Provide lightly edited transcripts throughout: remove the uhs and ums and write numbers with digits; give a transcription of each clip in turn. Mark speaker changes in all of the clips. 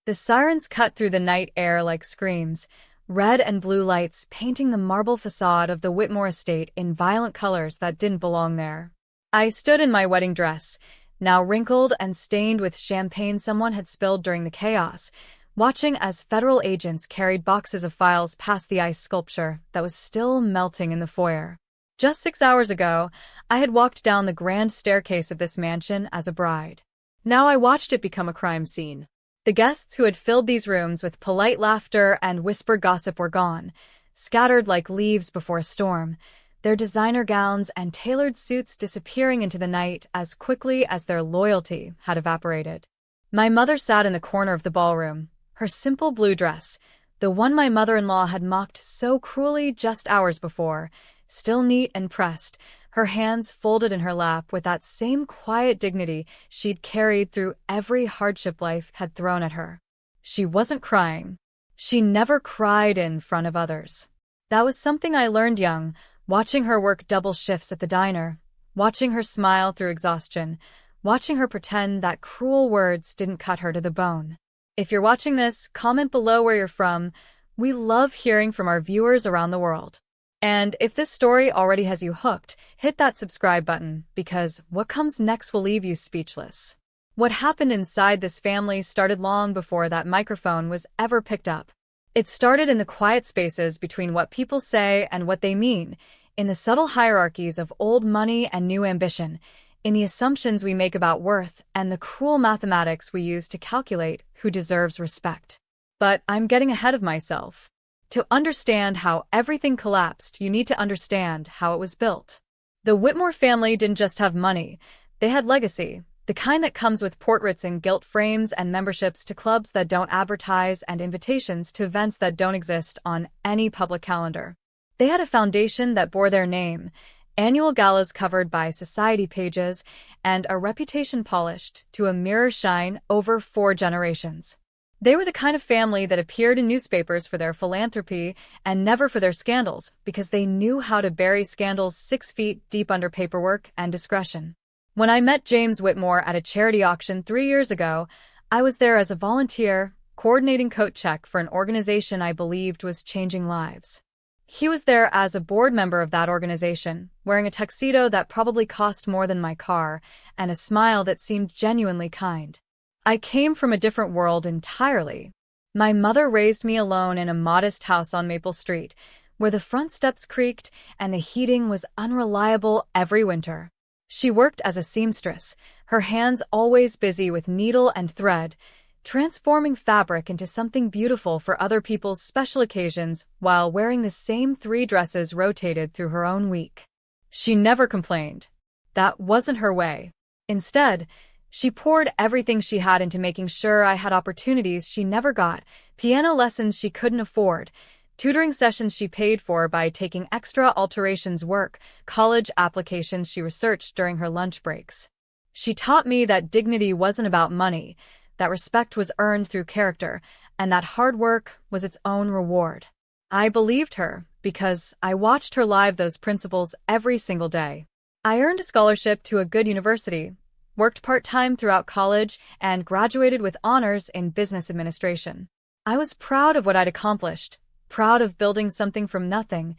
Speaker 1: The sirens cut through the night air like screams, red and blue lights painting the marble facade of the Whitmore estate in violent colors that didn't belong there. I stood in my wedding dress, now wrinkled and stained with champagne someone had spilled during the chaos, watching as federal agents carried boxes of files past the ice sculpture that was still melting in the foyer. Just 6 hours ago, I had walked down the grand staircase of this mansion as a bride. Now I watched it become a crime scene. The guests who had filled these rooms with polite laughter and whispered gossip were gone, scattered like leaves before a storm, their designer gowns and tailored suits disappearing into the night as quickly as their loyalty had evaporated. My mother sat in the corner of the ballroom, her simple blue dress, the one my mother-in-law had mocked so cruelly just hours before, still neat and pressed, her hands folded in her lap with that same quiet dignity she'd carried through every hardship life had thrown at her. She wasn't crying. She never cried in front of others. That was something I learned young, watching her work double shifts at the diner, watching her smile through exhaustion, watching her pretend that cruel words didn't cut her to the bone. If you're watching this, comment below where you're from. We love hearing from our viewers around the world. And if this story already has you hooked, hit that subscribe button, because what comes next will leave you speechless. What happened inside this family started long before that microphone was ever picked up. It started in the quiet spaces between what people say and what they mean, in the subtle hierarchies of old money and new ambition, in the assumptions we make about worth and the cruel mathematics we use to calculate who deserves respect. But I'm getting ahead of myself. To understand how everything collapsed, you need to understand how it was built. The Whitmore family didn't just have money. They had legacy, the kind that comes with portraits in gilt frames and memberships to clubs that don't advertise and invitations to events that don't exist on any public calendar. They had a foundation that bore their name, annual galas covered by society pages, and a reputation polished to a mirror shine over 4 generations. They were the kind of family that appeared in newspapers for their philanthropy and never for their scandals, because they knew how to bury scandals 6 feet deep under paperwork and discretion. When I met James Whitmore at a charity auction 3 years ago, I was there as a volunteer, coordinating coat check for an organization I believed was changing lives. He was there as a board member of that organization, wearing a tuxedo that probably cost more than my car, and a smile that seemed genuinely kind. I came from a different world entirely. My mother raised me alone in a modest house on Maple Street, where the front steps creaked and the heating was unreliable every winter. She worked as a seamstress, her hands always busy with needle and thread, transforming fabric into something beautiful for other people's special occasions while wearing the same 3 dresses rotated through her own week. She never complained. That wasn't her way. Instead, she poured everything she had into making sure I had opportunities she never got, piano lessons she couldn't afford, tutoring sessions she paid for by taking extra alterations work, college applications she researched during her lunch breaks. She taught me that dignity wasn't about money, that respect was earned through character, and that hard work was its own reward. I believed her because I watched her live those principles every single day. I earned a scholarship to a good university, worked part-time throughout college, and graduated with honors in business administration. I was proud of what I'd accomplished, proud of building something from nothing,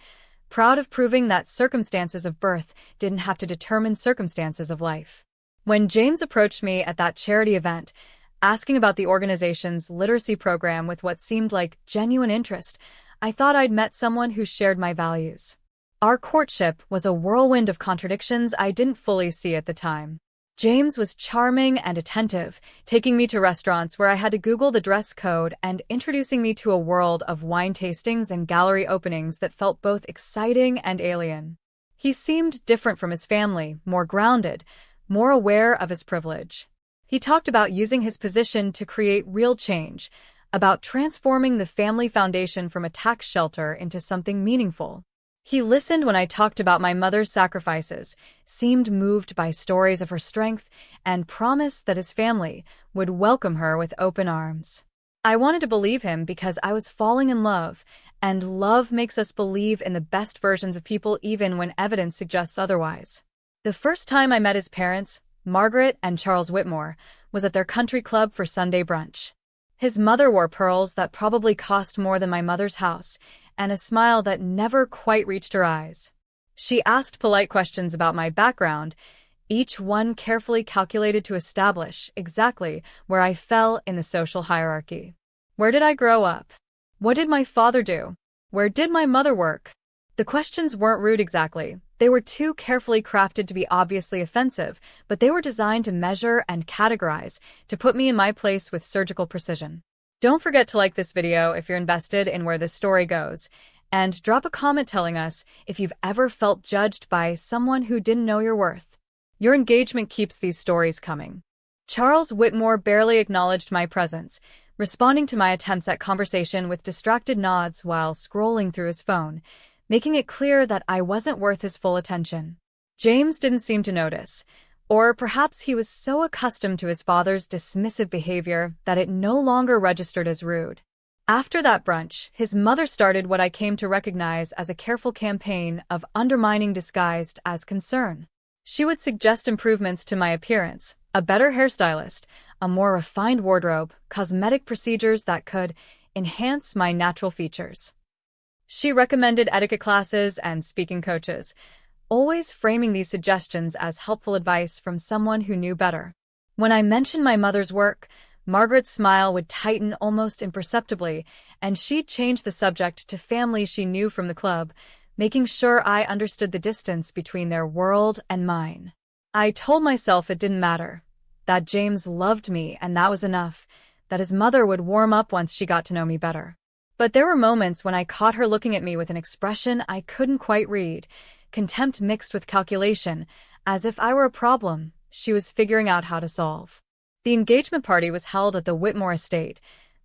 Speaker 1: proud of proving that circumstances of birth didn't have to determine circumstances of life. When James approached me at that charity event, asking about the organization's literacy program with what seemed like genuine interest, I thought I'd met someone who shared my values. Our courtship was a whirlwind of contradictions I didn't fully see at the time. James was charming and attentive, taking me to restaurants where I had to Google the dress code and introducing me to a world of wine tastings and gallery openings that felt both exciting and alien. He seemed different from his family, more grounded, more aware of his privilege. He talked about using his position to create real change, about transforming the family foundation from a tax shelter into something meaningful. He listened when I talked about my mother's sacrifices, seemed moved by stories of her strength, and promised that his family would welcome her with open arms. I wanted to believe him because I was falling in love, and love makes us believe in the best versions of people even when evidence suggests otherwise. The first time I met his parents, Margaret and Charles Whitmore, was at their country club for Sunday brunch. His mother wore pearls that probably cost more than my mother's house, and a smile that never quite reached her eyes. She asked polite questions about my background, each one carefully calculated to establish exactly where I fell in the social hierarchy. Where did I grow up? What did my father do? Where did my mother work? The questions weren't rude exactly. They were too carefully crafted to be obviously offensive, but they were designed to measure and categorize, to put me in my place with surgical precision. Don't forget to like this video if you're invested in where this story goes, and drop a comment telling us if you've ever felt judged by someone who didn't know your worth. Your engagement keeps these stories coming. Charles Whitmore barely acknowledged my presence, responding to my attempts at conversation with distracted nods while scrolling through his phone, making it clear that I wasn't worth his full attention. James didn't seem to notice, or perhaps he was so accustomed to his father's dismissive behavior that it no longer registered as rude. After that brunch, his mother started what I came to recognize as a careful campaign of undermining disguised as concern. She would suggest improvements to my appearance, a better hairstylist, a more refined wardrobe, cosmetic procedures that could enhance my natural features. She recommended etiquette classes and speaking coaches, always framing these suggestions as helpful advice from someone who knew better. When I mentioned my mother's work, Margaret's smile would tighten almost imperceptibly, and she'd change the subject to family she knew from the club, making sure I understood the distance between their world and mine. I told myself it didn't matter, that James loved me and that was enough, that his mother would warm up once she got to know me better. But there were moments when I caught her looking at me with an expression I couldn't quite read, contempt mixed with calculation, as if I were a problem she was figuring out how to solve. The engagement party was held at the Whitmore estate,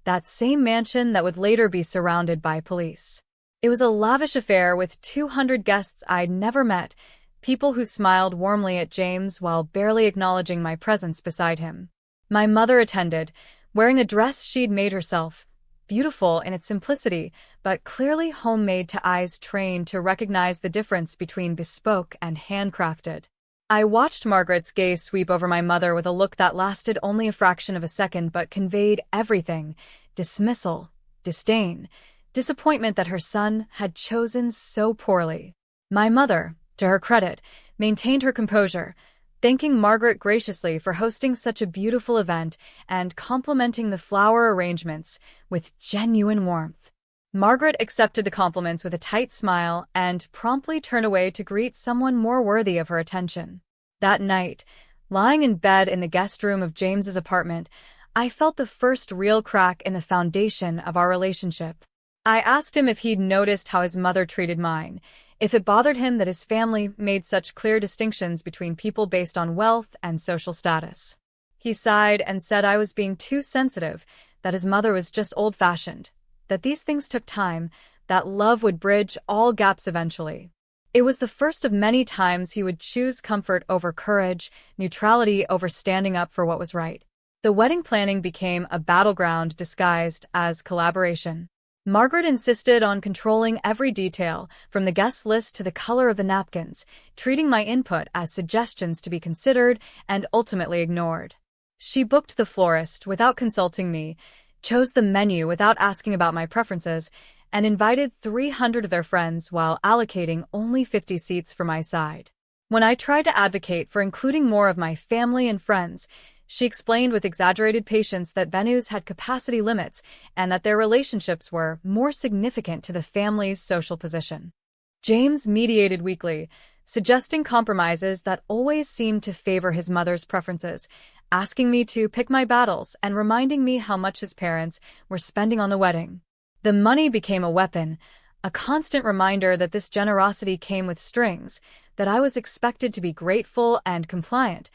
Speaker 1: that same mansion that would later be surrounded by police. It was a lavish affair with 200 guests I'd never met, people who smiled warmly at James while barely acknowledging my presence beside him. My mother attended, wearing a dress she'd made herself, beautiful in its simplicity, but clearly homemade to eyes trained to recognize the difference between bespoke and handcrafted. I watched Margaret's gaze sweep over my mother with a look that lasted only a fraction of a second but conveyed everything: dismissal, disdain, disappointment that her son had chosen so poorly. My mother, to her credit, maintained her composure, thanking Margaret graciously for hosting such a beautiful event and complimenting the flower arrangements with genuine warmth. Margaret accepted the compliments with a tight smile and promptly turned away to greet someone more worthy of her attention. That night, lying in bed in the guest room of James's apartment, I felt the first real crack in the foundation of our relationship. I asked him if he'd noticed how his mother treated mine, if it bothered him that his family made such clear distinctions between people based on wealth and social status. He sighed and said I was being too sensitive, that his mother was just old-fashioned, that these things took time, that love would bridge all gaps eventually. It was the first of many times he would choose comfort over courage, neutrality over standing up for what was right. The wedding planning became a battleground disguised as collaboration. Margaret insisted on controlling every detail, from the guest list to the color of the napkins, treating my input as suggestions to be considered and ultimately ignored. She booked the florist without consulting me, chose the menu without asking about my preferences, and invited 300 of their friends while allocating only 50 seats for my side. When I tried to advocate for including more of my family and friends, she explained with exaggerated patience that venues had capacity limits and that their relationships were more significant to the family's social position. James mediated weekly, suggesting compromises that always seemed to favor his mother's preferences, asking me to pick my battles and reminding me how much his parents were spending on the wedding. The money became a weapon, a constant reminder that this generosity came with strings, that I was expected to be grateful and compliant,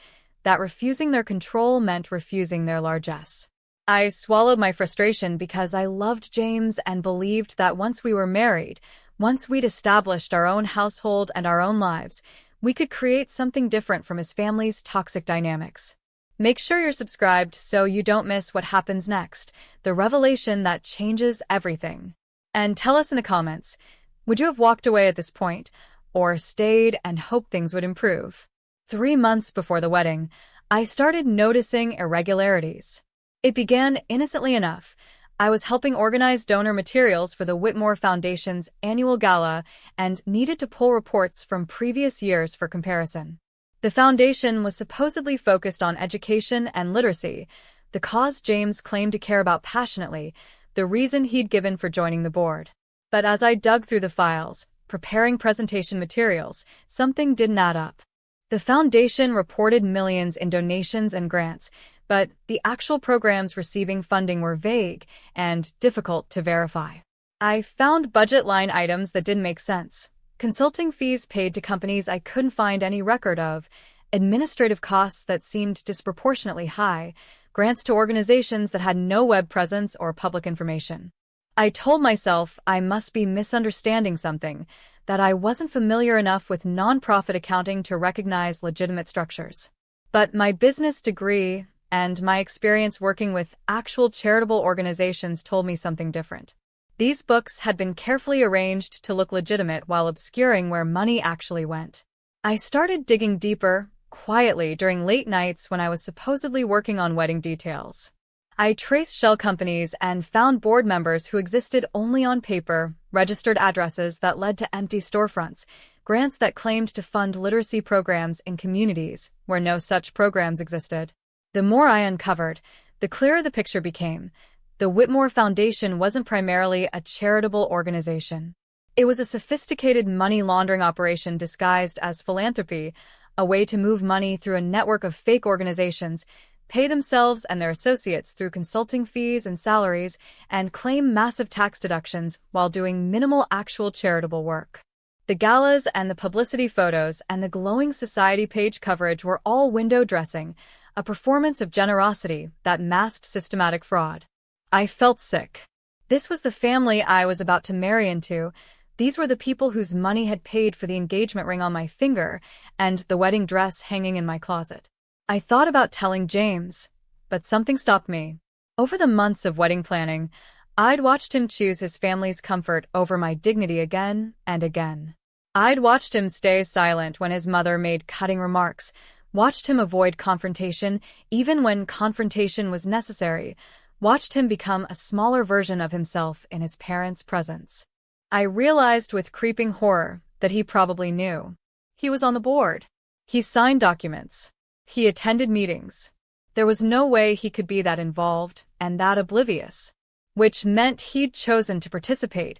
Speaker 1: that refusing their control meant refusing their largesse. I swallowed my frustration because I loved James and believed that once we were married, once we'd established our own household and our own lives, we could create something different from his family's toxic dynamics. Make sure you're subscribed so you don't miss what happens next, the revelation that changes everything. And tell us in the comments, would you have walked away at this point, or stayed and hoped things would improve? 3 months before the wedding, I started noticing irregularities. It began innocently enough. I was helping organize donor materials for the Whitmore Foundation's annual gala and needed to pull reports from previous years for comparison. The foundation was supposedly focused on education and literacy, the cause James claimed to care about passionately, the reason he'd given for joining the board. But as I dug through the files, preparing presentation materials, something didn't add up. The foundation reported millions in donations and grants, but the actual programs receiving funding were vague and difficult to verify. I found budget line items that didn't make sense, consulting fees paid to companies I couldn't find any record of, administrative costs that seemed disproportionately high, grants to organizations that had no web presence or public information. I told myself I must be misunderstanding something, that I wasn't familiar enough with nonprofit accounting to recognize legitimate structures. But my business degree and my experience working with actual charitable organizations told me something different. These books had been carefully arranged to look legitimate while obscuring where money actually went. I started digging deeper, quietly, during late nights when I was supposedly working on wedding details. I traced shell companies and found board members who existed only on paper, registered addresses that led to empty storefronts, grants that claimed to fund literacy programs in communities where no such programs existed. The more I uncovered, the clearer the picture became. The Whitmore Foundation wasn't primarily a charitable organization. It was a sophisticated money laundering operation disguised as philanthropy, a way to move money through a network of fake organizations, pay themselves and their associates through consulting fees and salaries, and claim massive tax deductions while doing minimal actual charitable work. The galas and the publicity photos and the glowing society page coverage were all window dressing, a performance of generosity that masked systematic fraud. I felt sick. This was the family I was about to marry into. These were the people whose money had paid for the engagement ring on my finger and the wedding dress hanging in my closet. I thought about telling James, but something stopped me. Over the months of wedding planning, I'd watched him choose his family's comfort over my dignity again and again. I'd watched him stay silent when his mother made cutting remarks, watched him avoid confrontation even when confrontation was necessary, watched him become a smaller version of himself in his parents' presence. I realized with creeping horror that he probably knew. He was on the board. He signed documents. He attended meetings. There was no way he could be that involved and that oblivious, which meant he'd chosen to participate,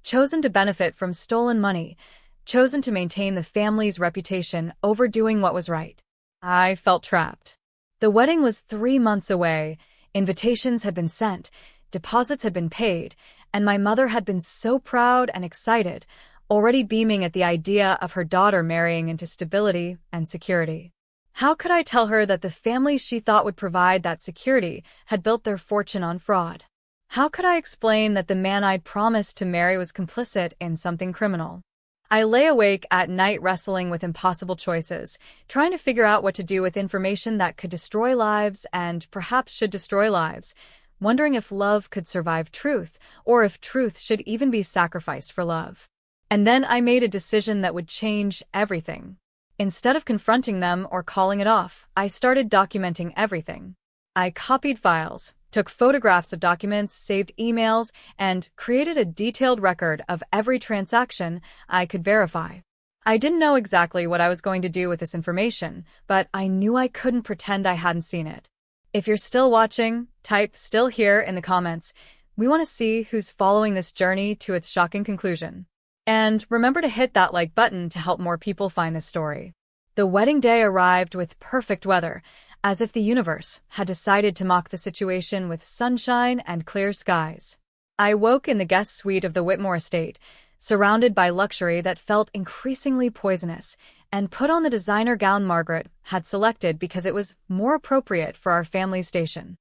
Speaker 1: chosen to benefit from stolen money, chosen to maintain the family's reputation over doing what was right. I felt trapped. The wedding was 3 months away, invitations had been sent, deposits had been paid, and my mother had been so proud and excited, already beaming at the idea of her daughter marrying into stability and security. How could I tell her that the family she thought would provide that security had built their fortune on fraud? How could I explain that the man I'd promised to marry was complicit in something criminal? I lay awake at night wrestling with impossible choices, trying to figure out what to do with information that could destroy lives and perhaps should destroy lives, wondering if love could survive truth, or if truth should even be sacrificed for love. And then I made a decision that would change everything. Instead of confronting them or calling it off, I started documenting everything. I copied files, took photographs of documents, saved emails, and created a detailed record of every transaction I could verify. I didn't know exactly what I was going to do with this information, but I knew I couldn't pretend I hadn't seen it. If you're still watching, type "still here" in the comments. We want to see who's following this journey to its shocking conclusion. And remember to hit that like button to help more people find this story. The wedding day arrived with perfect weather, as if the universe had decided to mock the situation with sunshine and clear skies. I woke in the guest suite of the Whitmore estate, surrounded by luxury that felt increasingly poisonous, and put on the designer gown Margaret had selected because it was more appropriate for our family station.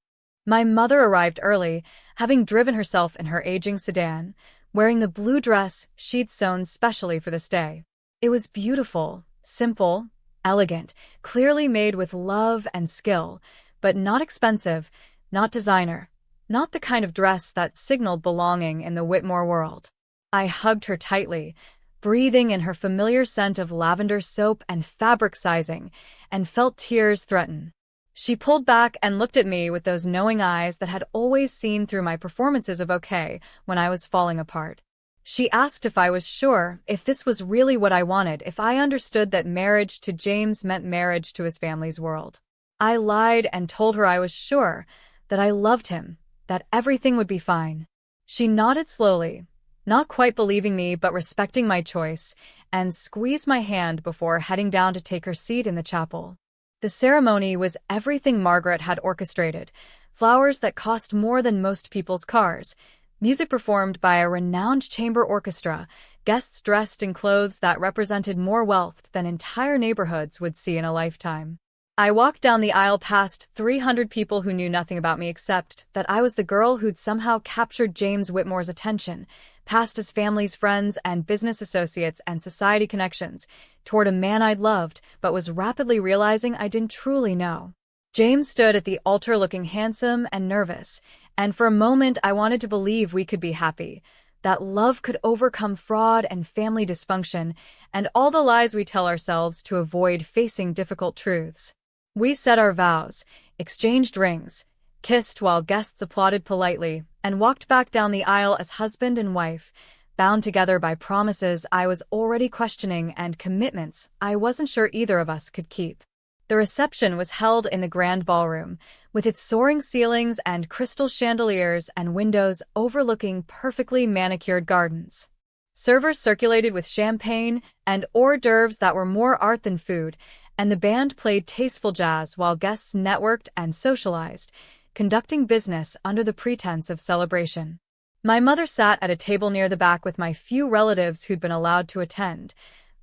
Speaker 1: My mother arrived early, having driven herself in her aging sedan, wearing the blue dress she'd sewn specially for this day. It was beautiful, simple, elegant, clearly made with love and skill, but not expensive, not designer, not the kind of dress that signaled belonging in the Whitmore world. I hugged her tightly, breathing in her familiar scent of lavender soap and fabric sizing, and felt tears threaten. She pulled back and looked at me with those knowing eyes that had always seen through my performances of okay when I was falling apart. She asked if I was sure, if this was really what I wanted, if I understood that marriage to James meant marriage to his family's world. I lied and told her I was sure, that I loved him, that everything would be fine. She nodded slowly, not quite believing me but respecting my choice, and squeezed my hand before heading down to take her seat in the chapel. The ceremony was everything Margaret had orchestrated: flowers that cost more than most people's cars, music performed by a renowned chamber orchestra, guests dressed in clothes that represented more wealth than entire neighborhoods would see in a lifetime. I walked down the aisle past 300 people who knew nothing about me except that I was the girl who'd somehow captured James Whitmore's attention, past his family's friends and business associates and society connections, toward a man I'd loved but was rapidly realizing I didn't truly know. James stood at the altar looking handsome and nervous, and for a moment I wanted to believe we could be happy, that love could overcome fraud and family dysfunction and all the lies we tell ourselves to avoid facing difficult truths. We said our vows, exchanged rings, kissed while guests applauded politely, and walked back down the aisle as husband and wife, bound together by promises I was already questioning and commitments I wasn't sure either of us could keep. The reception was held in the grand ballroom, with its soaring ceilings and crystal chandeliers and windows overlooking perfectly manicured gardens. Servers circulated with champagne and hors d'oeuvres that were more art than food, and the band played tasteful jazz while guests networked and socialized, conducting business under the pretense of celebration. My mother sat at a table near the back with my few relatives who'd been allowed to attend,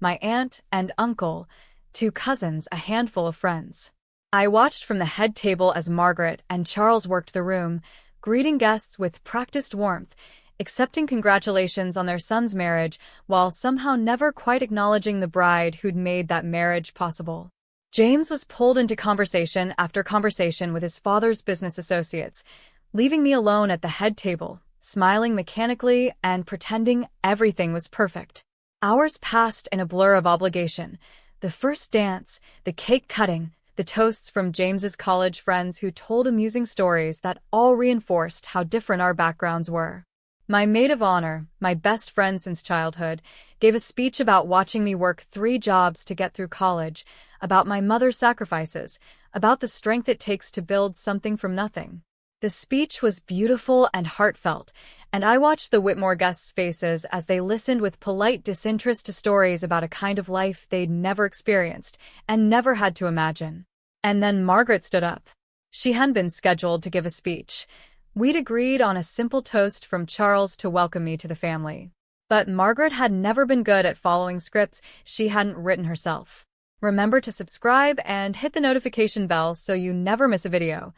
Speaker 1: my aunt and uncle, 2 cousins, a handful of friends. I watched from the head table as Margaret and Charles worked the room, greeting guests with practiced warmth, accepting congratulations on their son's marriage while somehow never quite acknowledging the bride who'd made that marriage possible. James was pulled into conversation after conversation with his father's business associates, leaving me alone at the head table, smiling mechanically and pretending everything was perfect. Hours passed in a blur of obligation: the first dance, the cake cutting, the toasts from James's college friends who told amusing stories that all reinforced how different our backgrounds were. My maid of honor, my best friend since childhood, gave a speech about watching me work 3 jobs to get through college, about my mother's sacrifices, about the strength it takes to build something from nothing. The speech was beautiful and heartfelt, and I watched the Whitmore guests' faces as they listened with polite disinterest to stories about a kind of life they'd never experienced and never had to imagine. And then Margaret stood up. She hadn't been scheduled to give a speech. We'd agreed on a simple toast from Charles to welcome me to the family. But Margaret had never been good at following scripts she hadn't written herself. Remember to subscribe and hit the notification bell so you never miss a video.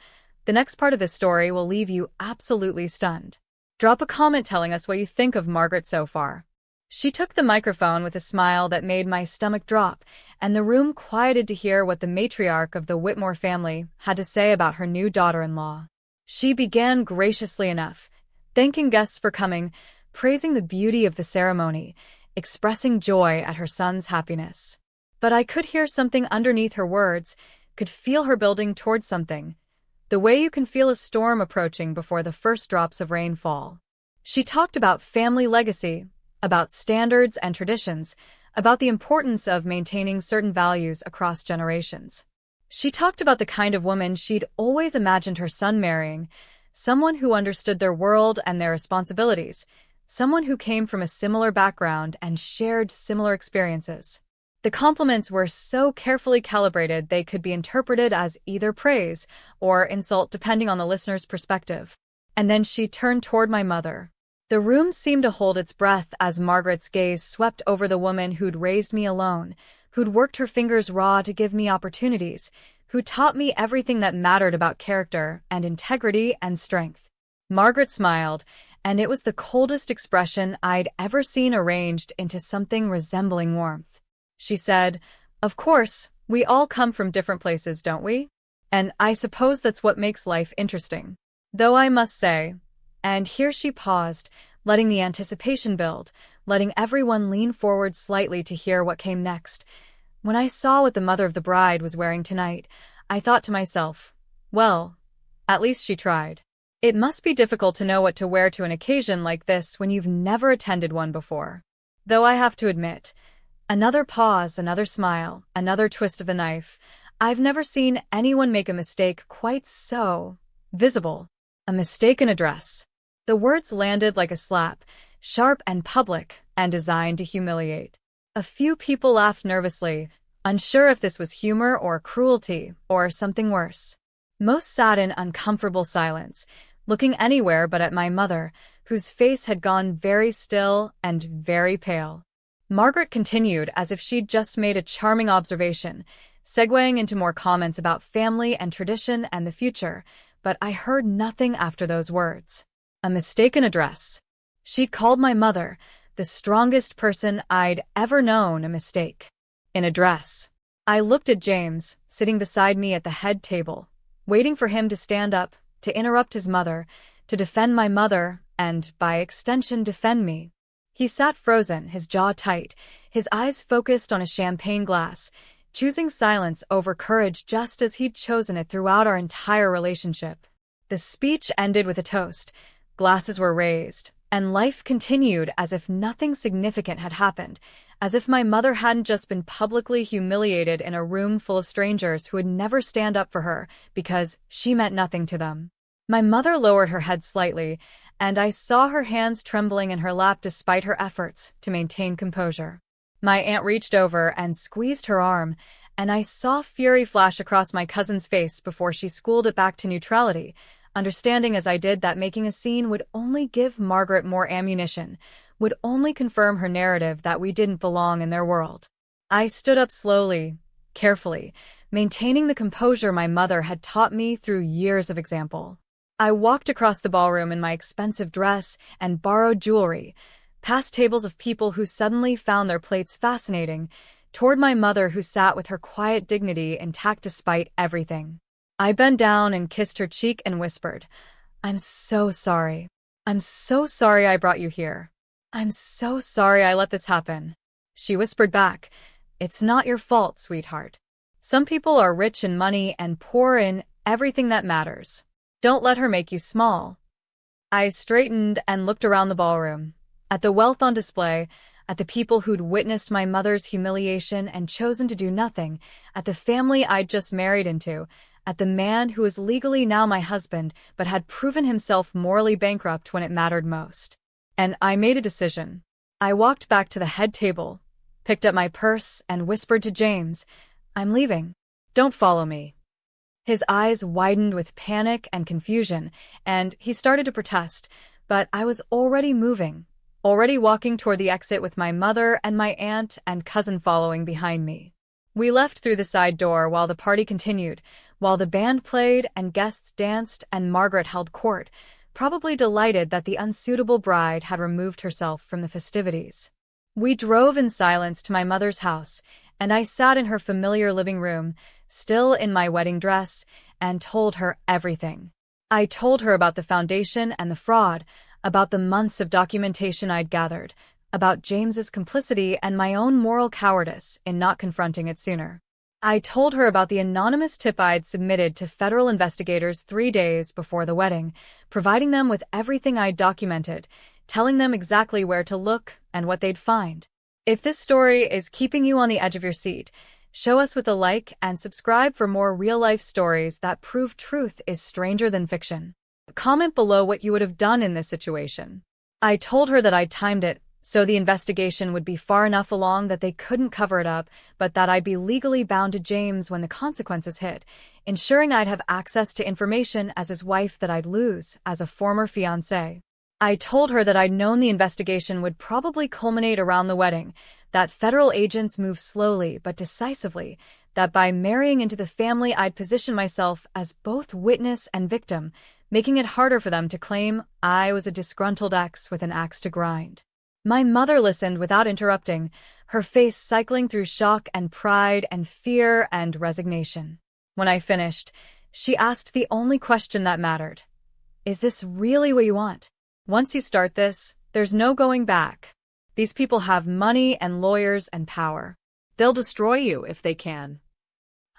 Speaker 1: The next part of this story will leave you absolutely stunned. Drop a comment telling us what you think of Margaret so far. She took the microphone with a smile that made my stomach drop, and the room quieted to hear what the matriarch of the Whitmore family had to say about her new daughter-in-law. She began graciously enough, thanking guests for coming, praising the beauty of the ceremony, expressing joy at her son's happiness. But I could hear something underneath her words, could feel her building towards something, the way you can feel a storm approaching before the first drops of rain fall. She talked about family legacy, about standards and traditions, about the importance of maintaining certain values across generations. She talked about the kind of woman she'd always imagined her son marrying, someone who understood their world and their responsibilities, someone who came from a similar background and shared similar experiences. The compliments were so carefully calibrated they could be interpreted as either praise or insult depending on the listener's perspective. And then she turned toward my mother. The room seemed to hold its breath as Margaret's gaze swept over the woman who'd raised me alone, who'd worked her fingers raw to give me opportunities, who taught me everything that mattered about character and integrity and strength. Margaret smiled, and it was the coldest expression I'd ever seen arranged into something resembling warmth. She said, "Of course, we all come from different places, don't we? And I suppose that's what makes life interesting. Though I must say," and here she paused, letting the anticipation build, letting everyone lean forward slightly to hear what came next. "When I saw what the mother of the bride was wearing tonight, I thought to myself, well, at least she tried. It must be difficult to know what to wear to an occasion like this when you've never attended one before. Though I have to admit, another pause, another smile, another twist of the knife. I've never seen anyone make a mistake quite so visible. A mistake in a dress. The words landed like a slap, sharp and public, and designed to humiliate. A few people laughed nervously, unsure if this was humor or cruelty or something worse. Most sat in uncomfortable silence, looking anywhere but at my mother, whose face had gone very still and very pale. Margaret continued as if she'd just made a charming observation, segueing into more comments about family and tradition and the future, but I heard nothing after those words. A mistake in a dress. She'd called my mother, the strongest person I'd ever known, a mistake. In a dress. I looked at James, sitting beside me at the head table, waiting for him to stand up, to interrupt his mother, to defend my mother, and, by extension, defend me. He sat frozen, his jaw tight, his eyes focused on a champagne glass, choosing silence over courage just as he'd chosen it throughout our entire relationship. The speech ended with a toast, glasses were raised, and life continued as if nothing significant had happened, as if my mother hadn't just been publicly humiliated in a room full of strangers who would never stand up for her because she meant nothing to them. My mother lowered her head slightly, and I saw her hands trembling in her lap despite her efforts to maintain composure. My aunt reached over and squeezed her arm, and I saw fury flash across my cousin's face before she schooled it back to neutrality, understanding as I did that making a scene would only give Margaret more ammunition, would only confirm her narrative that we didn't belong in their world. I stood up slowly, carefully, maintaining the composure my mother had taught me through years of example. I walked across the ballroom in my expensive dress and borrowed jewelry, past tables of people who suddenly found their plates fascinating, toward my mother who sat with her quiet dignity intact despite everything. I bent down and kissed her cheek and whispered, "I'm so sorry. I'm so sorry I brought you here. I'm so sorry I let this happen." She whispered back, "It's not your fault, sweetheart. Some people are rich in money and poor in everything that matters. Don't let her make you small." I straightened and looked around the ballroom, at the wealth on display, at the people who'd witnessed my mother's humiliation and chosen to do nothing, at the family I'd just married into, at the man who was legally now my husband but had proven himself morally bankrupt when it mattered most. And I made a decision. I walked back to the head table, picked up my purse, and whispered to James, "I'm leaving. Don't follow me." His eyes widened with panic and confusion, and he started to protest, but I was already moving, already walking toward the exit with my mother and my aunt and cousin following behind me. We left through the side door while the party continued, while the band played and guests danced and Margaret held court, probably delighted that the unsuitable bride had removed herself from the festivities. We drove in silence to my mother's house, and I sat in her familiar living room, still in my wedding dress, and told her everything. I told her about the foundation and the fraud, about the months of documentation I'd gathered, about James's complicity and my own moral cowardice in not confronting it sooner. I told her about the anonymous tip I'd submitted to federal investigators 3 days before the wedding, providing them with everything I'd documented, telling them exactly where to look and what they'd find. If this story is keeping you on the edge of your seat, show us with a like and subscribe for more real-life stories that prove truth is stranger than fiction. Comment below what you would have done in this situation. I told her that I'd timed it so the investigation would be far enough along that they couldn't cover it up, but that I'd be legally bound to James when the consequences hit, ensuring I'd have access to information as his wife that I'd lose as a former fiancé. I told her that I'd known the investigation would probably culminate around the wedding, that federal agents move slowly but decisively, that by marrying into the family I'd position myself as both witness and victim, making it harder for them to claim I was a disgruntled ex with an axe to grind. My mother listened without interrupting, her face cycling through shock and pride and fear and resignation. When I finished, she asked the only question that mattered. "Is this really what you want? Once you start this, there's no going back. These people have money and lawyers and power. They'll destroy you if they can."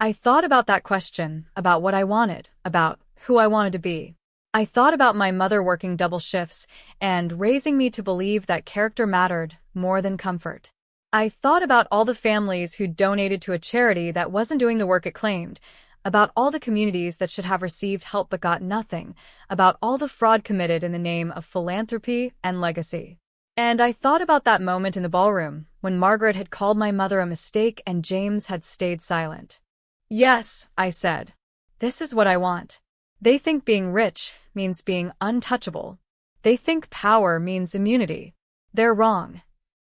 Speaker 1: I thought about that question, about what I wanted, about who I wanted to be. I thought about my mother working double shifts and raising me to believe that character mattered more than comfort. I thought about all the families who donated to a charity that wasn't doing the work it claimed, about all the communities that should have received help but got nothing, about all the fraud committed in the name of philanthropy and legacy. And I thought about that moment in the ballroom, when Margaret had called my mother a mistake and James had stayed silent. "Yes," I said. "This is what I want." They think being rich means being untouchable. They think power means immunity. They're wrong.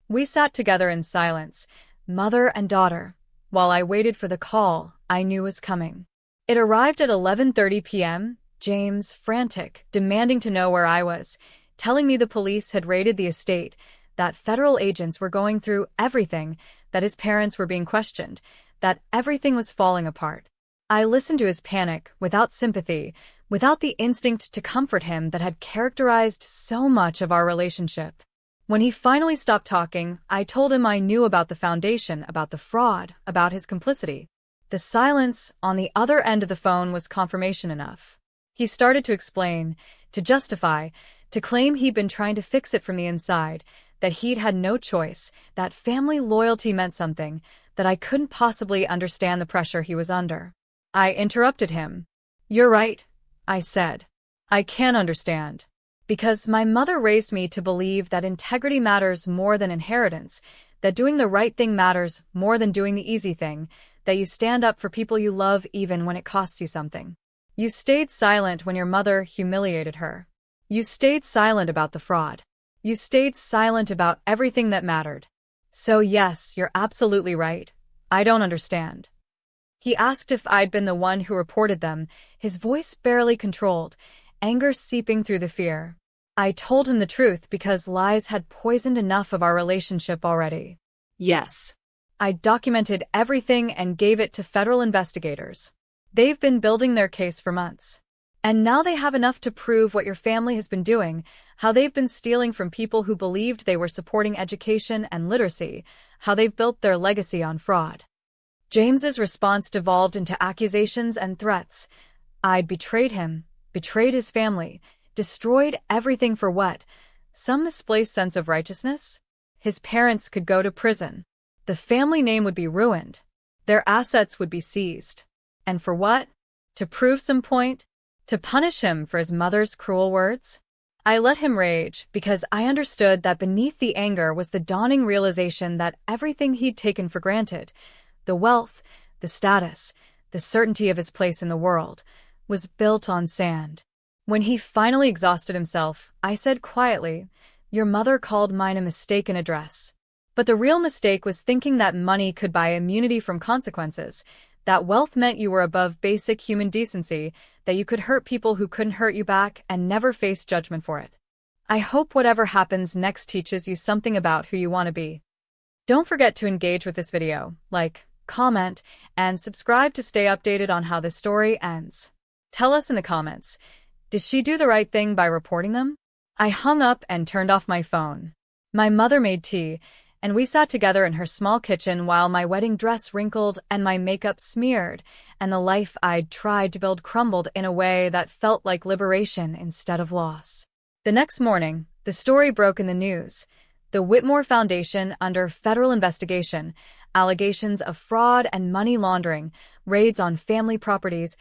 Speaker 1: We sat together in silence, mother and daughter, while I waited for the call I knew was coming. It arrived at 11:30 p.m., James, frantic, demanding to know where I was, telling me the police had raided the estate, that federal agents were going through everything, that his parents were being questioned, that everything was falling apart. I listened to his panic without sympathy, without the instinct to comfort him that had characterized so much of our relationship. When he finally stopped talking, I told him I knew about the foundation, about the fraud, about his complicity. The silence on the other end of the phone was confirmation enough. He started to explain, to justify, to claim he'd been trying to fix it from the inside, that he'd had no choice, that family loyalty meant something, that I couldn't possibly understand the pressure he was under. I interrupted him. "You're right," I said. "I can understand. Because my mother raised me to believe that integrity matters more than inheritance, that doing the right thing matters more than doing the easy thing, that you stand up for people you love even when it costs you something. You stayed silent when your mother humiliated her. You stayed silent about the fraud. You stayed silent about everything that mattered. So yes, you're absolutely right. I don't understand." He asked if I'd been the one who reported them, his voice barely controlled, anger seeping through the fear. I told him the truth because lies had poisoned enough of our relationship already. "Yes." I documented everything and gave it to federal investigators. They've been building their case for months. And now they have enough to prove what your family has been doing, how they've been stealing from people who believed they were supporting education and literacy, how they've built their legacy on fraud. James's response devolved into accusations and threats. I'd betrayed him, betrayed his family, destroyed everything for what? Some misplaced sense of righteousness? His parents could go to prison. The family name would be ruined. Their assets would be seized. And for what? To prove some point? To punish him for his mother's cruel words? I let him rage because I understood that beneath the anger was the dawning realization that everything he'd taken for granted, the wealth, the status, the certainty of his place in the world, was built on sand. When he finally exhausted himself, I said quietly, "Your mother called mine a mistaken address. But the real mistake was thinking that money could buy immunity from consequences, that wealth meant you were above basic human decency, that you could hurt people who couldn't hurt you back and never face judgment for it. I hope whatever happens next teaches you something about who you want to be." Don't forget to engage with this video, like, comment, and subscribe to stay updated on how this story ends. Tell us in the comments, did she do the right thing by reporting them? I hung up and turned off my phone. My mother made tea, and we sat together in her small kitchen while my wedding dress wrinkled and my makeup smeared, and the life I'd tried to build crumbled in a way that felt like liberation instead of loss. The next morning, the story broke in the news. The Whitmore Foundation under federal investigation, allegations of fraud and money laundering, raids on family properties,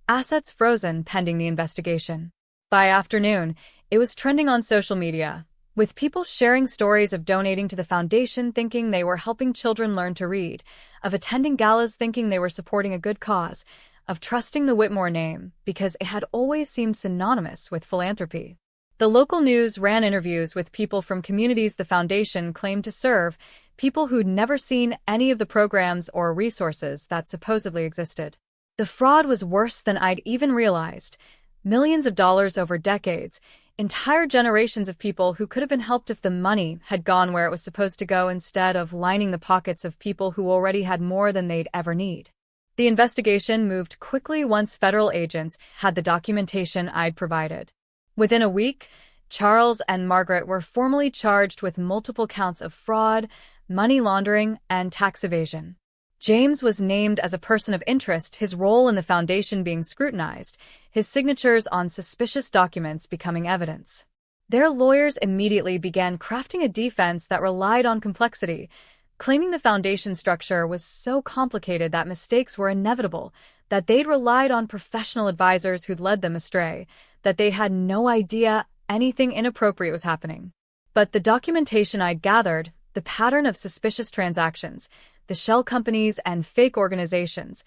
Speaker 1: assets frozen pending the investigation. By afternoon, it was trending on social media, with people sharing stories of donating to the foundation thinking they were helping children learn to read, of attending galas thinking they were supporting a good cause, of trusting the Whitmore name because it had always seemed synonymous with philanthropy. The local news ran interviews with people from communities the foundation claimed to serve, people who'd never seen any of the programs or resources that supposedly existed. The fraud was worse than I'd even realized. Millions of dollars over decades, entire generations of people who could have been helped if the money had gone where it was supposed to go instead of lining the pockets of people who already had more than they'd ever need. The investigation moved quickly once federal agents had the documentation I'd provided. Within a week, Charles and Margaret were formally charged with multiple counts of fraud, money laundering, and tax evasion. James was named as a person of interest, his role in the foundation being scrutinized, his signatures on suspicious documents becoming evidence. Their lawyers immediately began crafting a defense that relied on complexity, claiming the foundation structure was so complicated that mistakes were inevitable, that they'd relied on professional advisors who'd led them astray, that they had no idea anything inappropriate was happening. But the documentation I'd gathered, the pattern of suspicious transactions, the shell companies and fake organizations,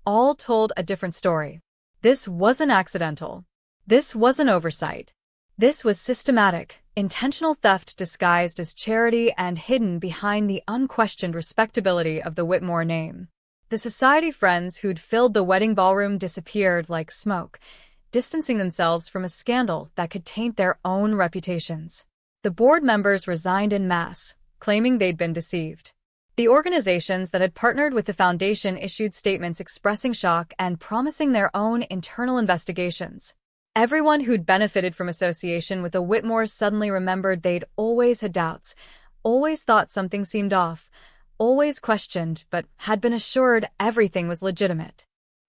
Speaker 1: all told a different story. This wasn't accidental. This wasn't oversight. This was systematic, intentional theft disguised as charity and hidden behind the unquestioned respectability of the Whitmore name. The society friends who'd filled the wedding ballroom disappeared like smoke, distancing themselves from a scandal that could taint their own reputations. The board members resigned en masse, claiming they'd been deceived. The organizations that had partnered with the foundation issued statements expressing shock and promising their own internal investigations. Everyone who'd benefited from association with the Whitmores suddenly remembered they'd always had doubts, always thought something seemed off, always questioned, but had been assured everything was legitimate.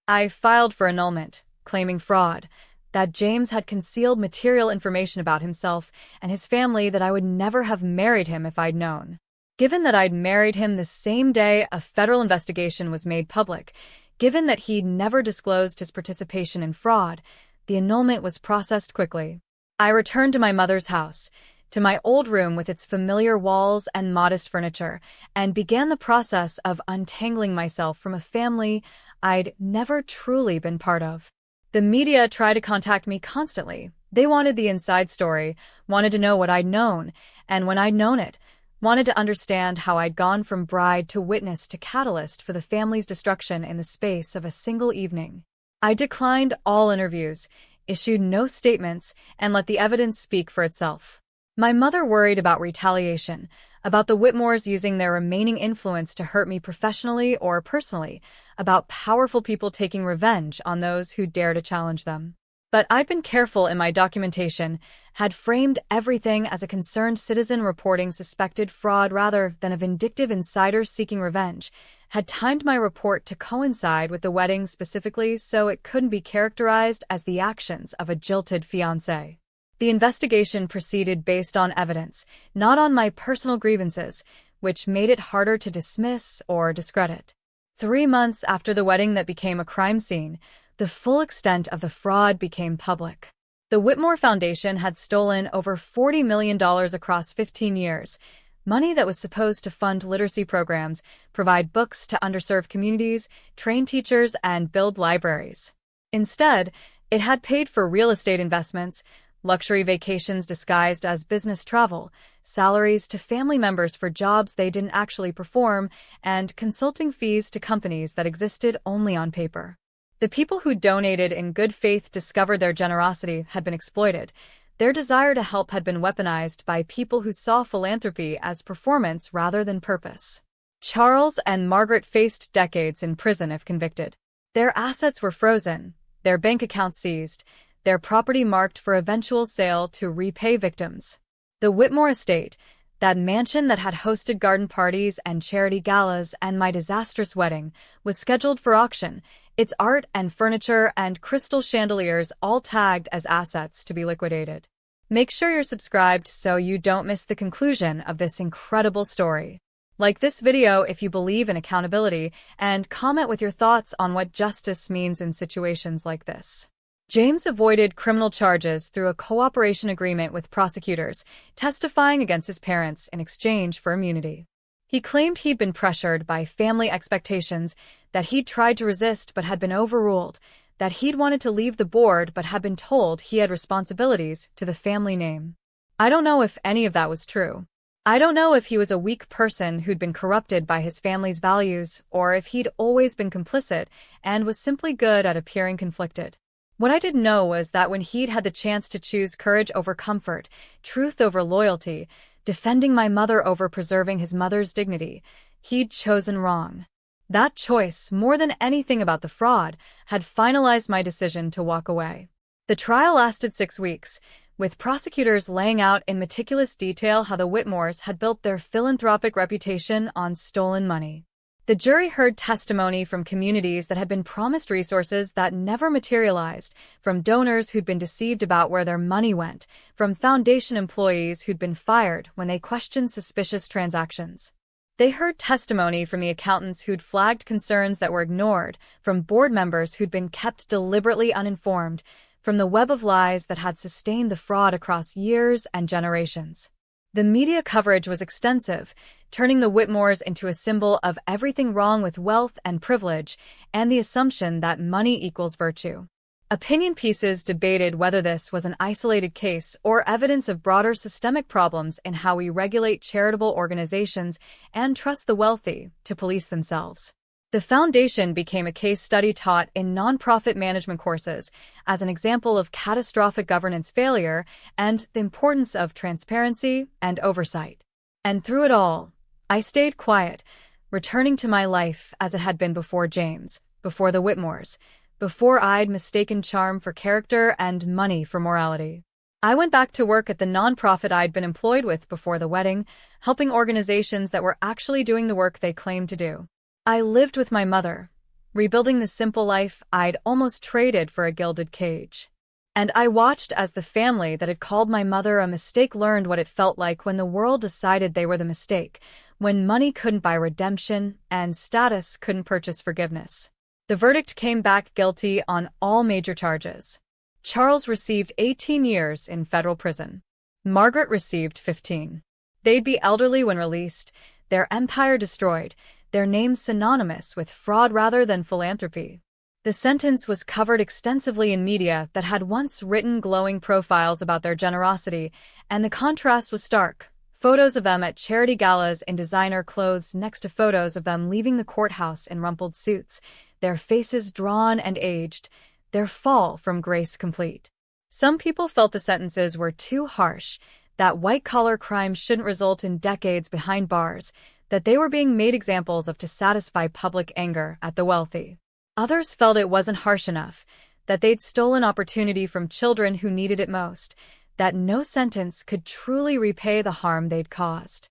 Speaker 1: I filed for annulment, claiming fraud, that James had concealed material information about himself and his family, that I would never have married him if I'd known. Given that I'd married him the same day a federal investigation was made public, given that he'd never disclosed his participation in fraud, the annulment was processed quickly. I returned to my mother's house, to my old room with its familiar walls and modest furniture, and began the process of untangling myself from a family I'd never truly been part of. The media tried to contact me constantly. They wanted the inside story, wanted to know what I'd known, and when I'd known it, wanted to understand how I'd gone from bride to witness to catalyst for the family's destruction in the space of a single evening. I declined all interviews, issued no statements, and let the evidence speak for itself. My mother worried about retaliation, about the Whitmores using their remaining influence to hurt me professionally or personally, about powerful people taking revenge on those who dare to challenge them. But I'd been careful in my documentation, had framed everything as a concerned citizen reporting suspected fraud rather than a vindictive insider seeking revenge, had timed my report to coincide with the wedding specifically so it couldn't be characterized as the actions of a jilted fiancé. The investigation proceeded based on evidence, not on my personal grievances, which made it harder to dismiss or discredit. 3 months after the wedding that became a crime scene, the full extent of the fraud became public. The Whitmore Foundation had stolen over $40 million across 15 years, money that was supposed to fund literacy programs, provide books to underserved communities, train teachers, and build libraries. Instead, it had paid for real estate investments, luxury vacations disguised as business travel, salaries to family members for jobs they didn't actually perform, and consulting fees to companies that existed only on paper. The people who donated in good faith discovered their generosity had been exploited. Their desire to help had been weaponized by people who saw philanthropy as performance rather than purpose. Charles and Margaret faced decades in prison if convicted. Their assets were frozen, their bank accounts seized, their property marked for eventual sale to repay victims. The Whitmore estate, that mansion that had hosted garden parties and charity galas and my disastrous wedding, was scheduled for auction, its art and furniture and crystal chandeliers all tagged as assets to be liquidated. Make sure you're subscribed so you don't miss the conclusion of this incredible story. Like this video if you believe in accountability, and comment with your thoughts on what justice means in situations like this. James avoided criminal charges through a cooperation agreement with prosecutors, testifying against his parents in exchange for immunity. He claimed he'd been pressured by family expectations, that he'd tried to resist but had been overruled, that he'd wanted to leave the board but had been told he had responsibilities to the family name. I don't know if any of that was true. I don't know if he was a weak person who'd been corrupted by his family's values, or if he'd always been complicit and was simply good at appearing conflicted. What I did know was that when he'd had the chance to choose courage over comfort, truth over loyalty, defending my mother over preserving his mother's dignity, he'd chosen wrong. That choice, more than anything about the fraud, had finalized my decision to walk away. The trial lasted 6 weeks, with prosecutors laying out in meticulous detail how the Whitmores had built their philanthropic reputation on stolen money. The jury heard testimony from communities that had been promised resources that never materialized, from donors who'd been deceived about where their money went, from foundation employees who'd been fired when they questioned suspicious transactions. They heard testimony from the accountants who'd flagged concerns that were ignored, from board members who'd been kept deliberately uninformed, from the web of lies that had sustained the fraud across years and generations. The media coverage was extensive, turning the Whitmores into a symbol of everything wrong with wealth and privilege and the assumption that money equals virtue. Opinion pieces debated whether this was an isolated case or evidence of broader systemic problems in how we regulate charitable organizations and trust the wealthy to police themselves. The foundation became a case study taught in nonprofit management courses as an example of catastrophic governance failure and the importance of transparency and oversight. And through it all, I stayed quiet, returning to my life as it had been before James, before the Whitmores, before I'd mistaken charm for character and money for morality. I went back to work at the nonprofit I'd been employed with before the wedding, helping organizations that were actually doing the work they claimed to do. I lived with my mother, rebuilding the simple life I'd almost traded for a gilded cage. And I watched as the family that had called my mother a mistake learned what it felt like when the world decided they were the mistake, when money couldn't buy redemption and status couldn't purchase forgiveness. The verdict came back guilty on all major charges. Charles received 18 years in federal prison. Margaret received 15. They'd be elderly when released, their empire destroyed, their names synonymous with fraud rather than philanthropy. The sentence was covered extensively in media that had once written glowing profiles about their generosity, and the contrast was stark. Photos of them at charity galas in designer clothes next to photos of them leaving the courthouse in rumpled suits, their faces drawn and aged, their fall from grace complete. Some people felt the sentences were too harsh, that white-collar crime shouldn't result in decades behind bars, that they were being made examples of to satisfy public anger at the wealthy. Others felt it wasn't harsh enough, that they'd stolen opportunity from children who needed it most, that no sentence could truly repay the harm they'd caused.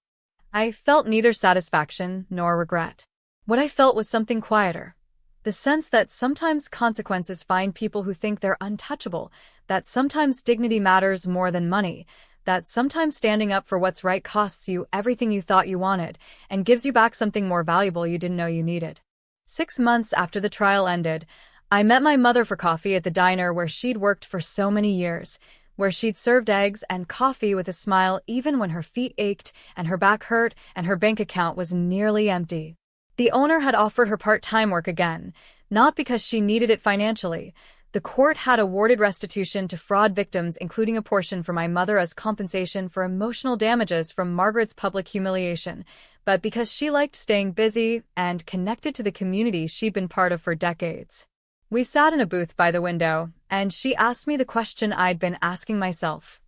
Speaker 1: I felt neither satisfaction nor regret. What I felt was something quieter. The sense that sometimes consequences find people who think they're untouchable, that sometimes dignity matters more than money, that sometimes standing up for what's right costs you everything you thought you wanted and gives you back something more valuable you didn't know you needed. 6 months after the trial ended, I met my mother for coffee at the diner where she'd worked for so many years, where she'd served eggs and coffee with a smile even when her feet ached and her back hurt and her bank account was nearly empty. The owner had offered her part-time work again, not because she needed it financially. The court had awarded restitution to fraud victims, including a portion for my mother as compensation for emotional damages from Margaret's public humiliation, but because she liked staying busy and connected to the community she'd been part of for decades. We sat in a booth by the window, and she asked me the question I'd been asking myself.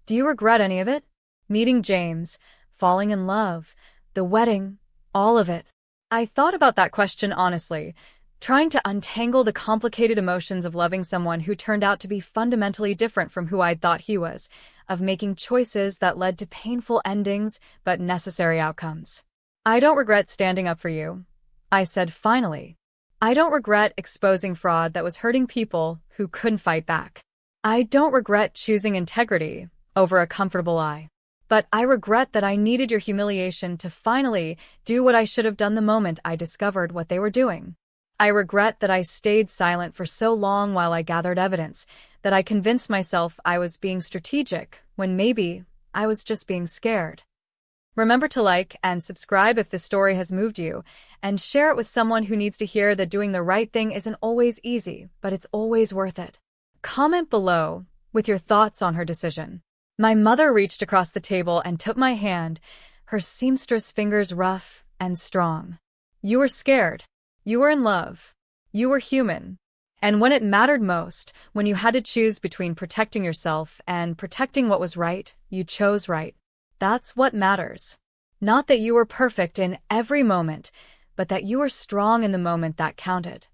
Speaker 1: Do you regret any of it? Meeting James, falling in love, the wedding, all of it. I thought about that question honestly, trying to untangle the complicated emotions of loving someone who turned out to be fundamentally different from who I'd thought he was, of making choices that led to painful endings but necessary outcomes. I don't regret standing up for you, I said finally. I don't regret exposing fraud that was hurting people who couldn't fight back. I don't regret choosing integrity over a comfortable lie. But I regret that I needed your humiliation to finally do what I should have done the moment I discovered what they were doing. I regret that I stayed silent for so long while I gathered evidence, that I convinced myself I was being strategic when maybe I was just being scared. Remember to like and subscribe if this story has moved you, and share it with someone who needs to hear that doing the right thing isn't always easy, but it's always worth it. Comment below with your thoughts on her decision. My mother reached across the table and took my hand, her seamstress fingers rough and strong. You were scared. You were in love. You were human. And when it mattered most, when you had to choose between protecting yourself and protecting what was right, you chose right. That's what matters. Not that you were perfect in every moment, but that you were strong in the moment that counted.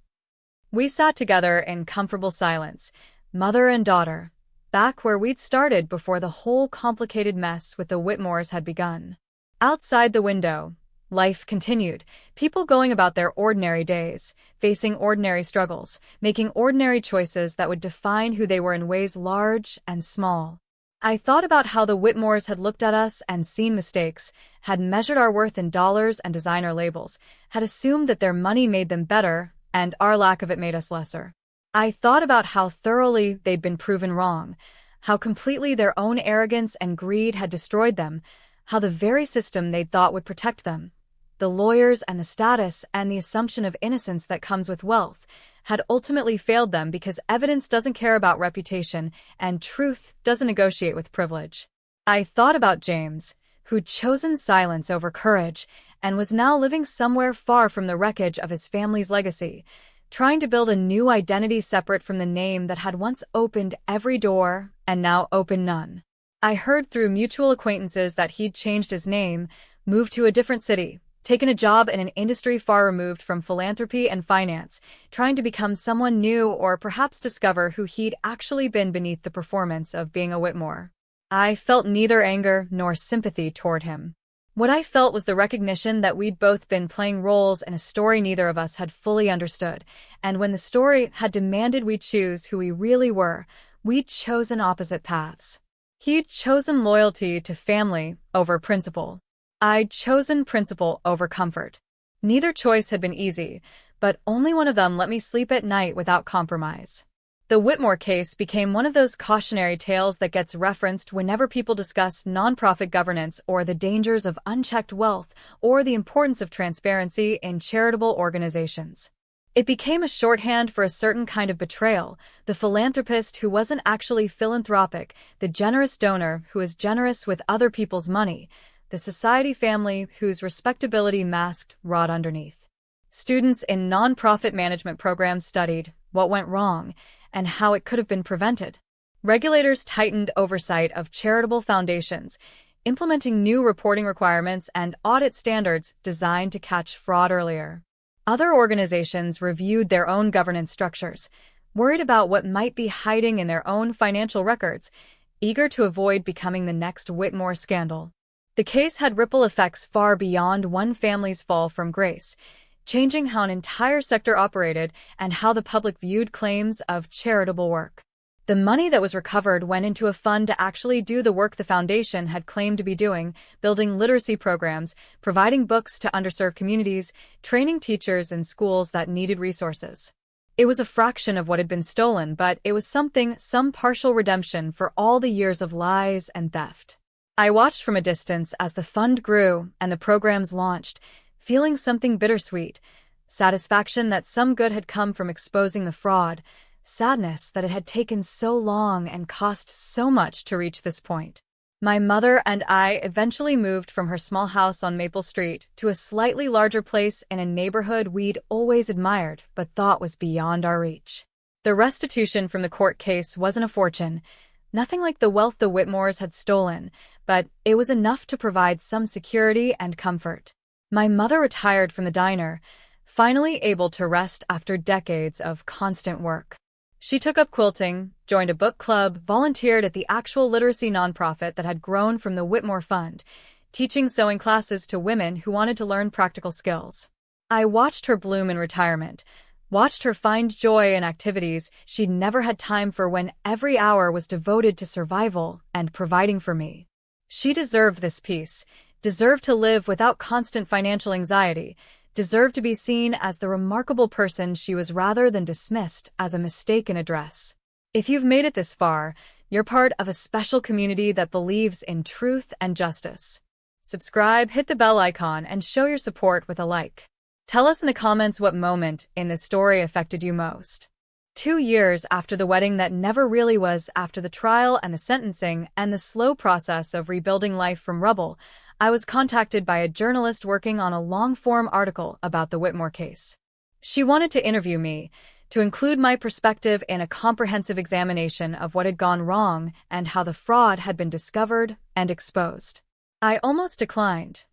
Speaker 1: We sat together in comfortable silence, mother and daughter, back where we'd started before the whole complicated mess with the Whitmores had begun. Outside the window, Life continued, people going about their ordinary days, facing ordinary struggles, making ordinary choices that would define who they were in ways large and small. I thought about how the Whitmores had looked at us and seen mistakes, had measured our worth in dollars and designer labels, had assumed that their money made them better and our lack of it made us lesser. I thought about how thoroughly they'd been proven wrong, how completely their own arrogance and greed had destroyed them, how the very system they'd thought would protect them, the lawyers and the status and the assumption of innocence that comes with wealth, had ultimately failed them because evidence doesn't care about reputation and truth doesn't negotiate with privilege. I thought about James, who'd chosen silence over courage and was now living somewhere far from the wreckage of his family's legacy, trying to build a new identity separate from the name that had once opened every door and now opened none. I heard through mutual acquaintances that he'd changed his name, moved to a different city, taken a job in an industry far removed from philanthropy and finance, trying to become someone new or perhaps discover who he'd actually been beneath the performance of being a Whitmore. I felt neither anger nor sympathy toward him. What I felt was the recognition that we'd both been playing roles in a story neither of us had fully understood, and when the story had demanded we choose who we really were, we'd chosen opposite paths. He'd chosen loyalty to family over principle. I'd chosen principle over comfort. Neither choice had been easy, but only one of them let me sleep at night without compromise. The Whitmore case became one of those cautionary tales that gets referenced whenever people discuss nonprofit governance or the dangers of unchecked wealth or the importance of transparency in charitable organizations. It became a shorthand for a certain kind of betrayal, the philanthropist who wasn't actually philanthropic, the generous donor who is generous with other people's money, the society family whose respectability masked rot underneath. Students in nonprofit management programs studied what went wrong and how it could have been prevented. Regulators tightened oversight of charitable foundations, implementing new reporting requirements and audit standards designed to catch fraud earlier. Other organizations reviewed their own governance structures, worried about what might be hiding in their own financial records, eager to avoid becoming the next Whitmore scandal. The case had ripple effects far beyond one family's fall from grace, changing how an entire sector operated and how the public viewed claims of charitable work. The money that was recovered went into a fund to actually do the work the foundation had claimed to be doing, building literacy programs, providing books to underserved communities, training teachers in schools that needed resources. It was a fraction of what had been stolen, but it was some partial redemption for all the years of lies and theft. I watched from a distance as the fund grew and the programs launched, feeling something bittersweet, satisfaction that some good had come from exposing the fraud, sadness that it had taken so long and cost so much to reach this point. My mother and I eventually moved from her small house on Maple Street to a slightly larger place in a neighborhood we'd always admired but thought was beyond our reach. The restitution from the court case wasn't a fortune, nothing like the wealth the Whitmores had stolen, but it was enough to provide some security and comfort. My mother retired from the diner, finally able to rest after decades of constant work. She took up quilting, joined a book club, volunteered at the actual literacy nonprofit that had grown from the Whitmore Fund, teaching sewing classes to women who wanted to learn practical skills. I watched her bloom in retirement, watched her find joy in activities she'd never had time for when every hour was devoted to survival and providing for me. She deserved this peace, deserved to live without constant financial anxiety, deserved to be seen as the remarkable person she was rather than dismissed as a mistake in a dress. If you've made it this far, you're part of a special community that believes in truth and justice. Subscribe, hit the bell icon, and show your support with a like. Tell us in the comments what moment in this story affected you most. 2 years after the wedding that never really was, after the trial and the sentencing and the slow process of rebuilding life from rubble, I was contacted by a journalist working on a long-form article about the Whitmore case. She wanted to interview me, to include my perspective in a comprehensive examination of what had gone wrong and how the fraud had been discovered and exposed. I almost declined.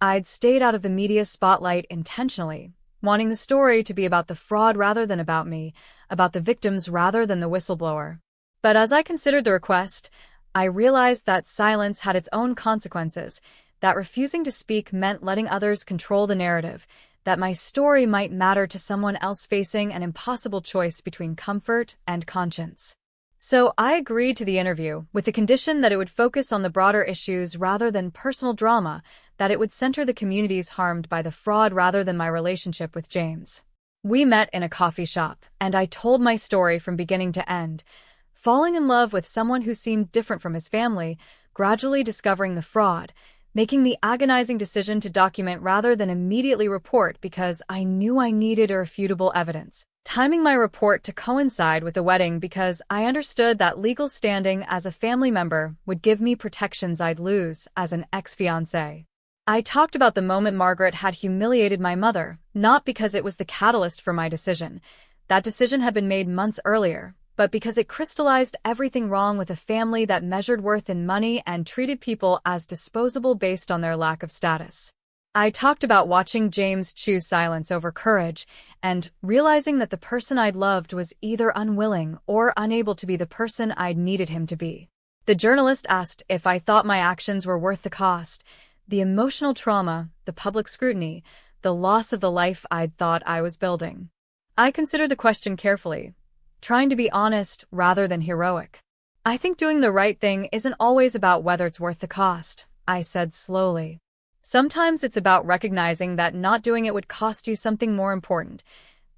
Speaker 1: I'd stayed out of the media spotlight intentionally, wanting the story to be about the fraud rather than about me, about the victims rather than the whistleblower. But as I considered the request, I realized that silence had its own consequences, that refusing to speak meant letting others control the narrative, that my story might matter to someone else facing an impossible choice between comfort and conscience. So I agreed to the interview, with the condition that it would focus on the broader issues rather than personal drama, that it would center the communities harmed by the fraud rather than my relationship with James. We met in a coffee shop, and I told my story from beginning to end, falling in love with someone who seemed different from his family, gradually discovering the fraud, making the agonizing decision to document rather than immediately report because I knew I needed irrefutable evidence, timing my report to coincide with the wedding because I understood that legal standing as a family member would give me protections I'd lose as an ex-fiancé. I talked about the moment Margaret had humiliated my mother, not because it was the catalyst for my decision. That decision had been made months earlier, but because it crystallized everything wrong with a family that measured worth in money and treated people as disposable based on their lack of status. I talked about watching James choose silence over courage and realizing that the person I'd loved was either unwilling or unable to be the person I'd needed him to be. The journalist asked if I thought my actions were worth the cost, the emotional trauma, the public scrutiny, the loss of the life I'd thought I was building. I considered the question carefully, trying to be honest rather than heroic. I think doing the right thing isn't always about whether it's worth the cost, I said slowly. Sometimes it's about recognizing that not doing it would cost you something more important.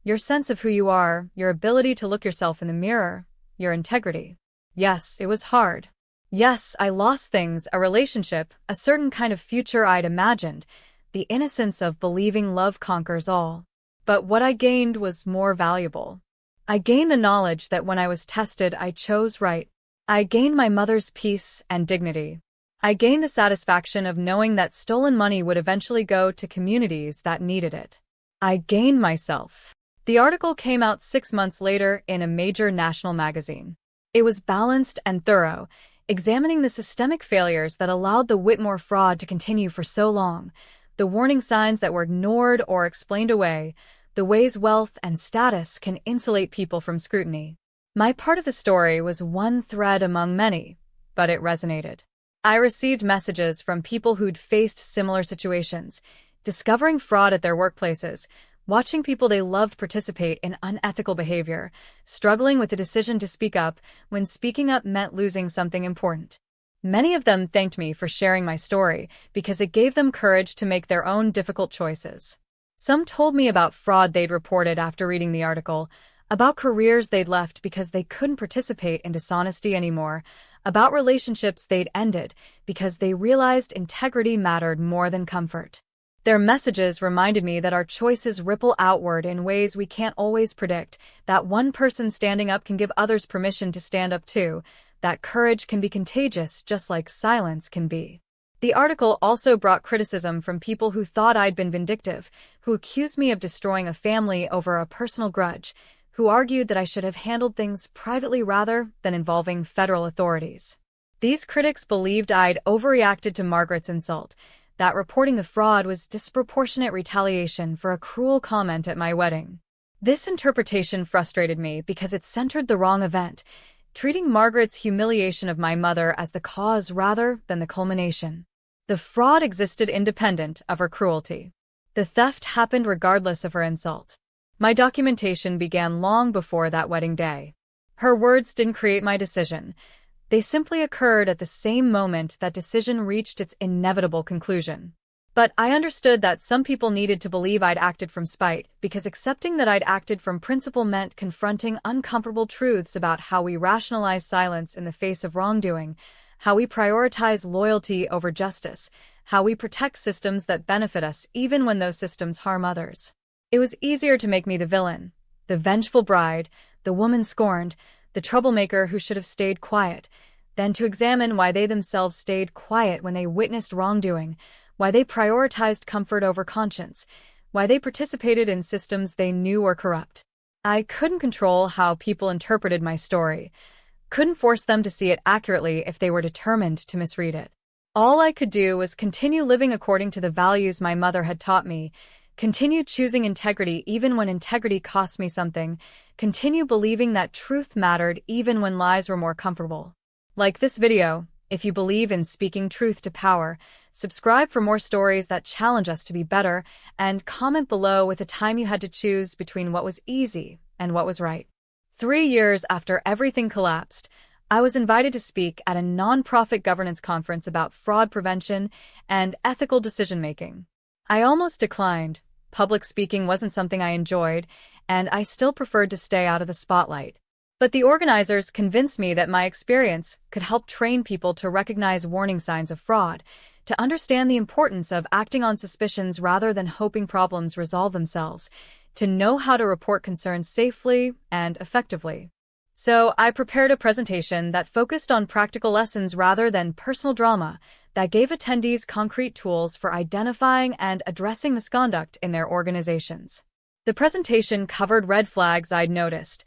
Speaker 1: Your sense of who you are, your ability to look yourself in the mirror, your integrity. Yes, it was hard. Yes, I lost things, a relationship, a certain kind of future I'd imagined, the innocence of believing love conquers all. But what I gained was more valuable. I gained the knowledge that when I was tested, I chose right. I gained my mother's peace and dignity. I gained the satisfaction of knowing that stolen money would eventually go to communities that needed it. I gained myself. The article came out 6 months later in a major national magazine. It was balanced and thorough, examining the systemic failures that allowed the Whitmore fraud to continue for so long, the warning signs that were ignored or explained away, the ways wealth and status can insulate people from scrutiny. My part of the story was one thread among many, but it resonated. I received messages from people who'd faced similar situations, discovering fraud at their workplaces, watching people they loved participate in unethical behavior, struggling with the decision to speak up when speaking up meant losing something important. Many of them thanked me for sharing my story because it gave them courage to make their own difficult choices. Some told me about fraud they'd reported after reading the article, about careers they'd left because they couldn't participate in dishonesty anymore, about relationships they'd ended because they realized integrity mattered more than comfort. Their messages reminded me that our choices ripple outward in ways we can't always predict, that one person standing up can give others permission to stand up too, that courage can be contagious just like silence can be. The article also brought criticism from people who thought I'd been vindictive, who accused me of destroying a family over a personal grudge, who argued that I should have handled things privately rather than involving federal authorities. These critics believed I'd overreacted to Margaret's insult, that reporting the fraud was disproportionate retaliation for a cruel comment at my wedding. This interpretation frustrated me because it centered the wrong event, treating Margaret's humiliation of my mother as the cause rather than the culmination. The fraud existed independent of her cruelty. The theft happened regardless of her insult. My documentation began long before that wedding day. Her words didn't create my decision. They simply occurred at the same moment that decision reached its inevitable conclusion. But I understood that some people needed to believe I'd acted from spite, because accepting that I'd acted from principle meant confronting uncomfortable truths about how we rationalize silence in the face of wrongdoing, how we prioritize loyalty over justice, how we protect systems that benefit us even when those systems harm others. It was easier to make me the villain, the vengeful bride, the woman scorned, the troublemaker who should have stayed quiet, than to examine why they themselves stayed quiet when they witnessed wrongdoing, why they prioritized comfort over conscience, why they participated in systems they knew were corrupt. I couldn't control how people interpreted my story, couldn't force them to see it accurately if they were determined to misread it. All I could do was continue living according to the values my mother had taught me, continue choosing integrity even when integrity cost me something, continue believing that truth mattered even when lies were more comfortable. Like this video, if you believe in speaking truth to power, Subscribe for more stories that challenge us to be better, and comment below with a time you had to choose between what was easy and what was right. 3 years after everything collapsed, I was invited to speak at a nonprofit governance conference about fraud prevention and ethical decision-making. I almost declined. Public speaking wasn't something I enjoyed, and I still preferred to stay out of the spotlight. But the organizers convinced me that my experience could help train people to recognize warning signs of fraud, to understand the importance of acting on suspicions rather than hoping problems resolve themselves, to know how to report concerns safely and effectively. So I prepared a presentation that focused on practical lessons rather than personal drama, that gave attendees concrete tools for identifying and addressing misconduct in their organizations. The presentation covered red flags I'd noticed: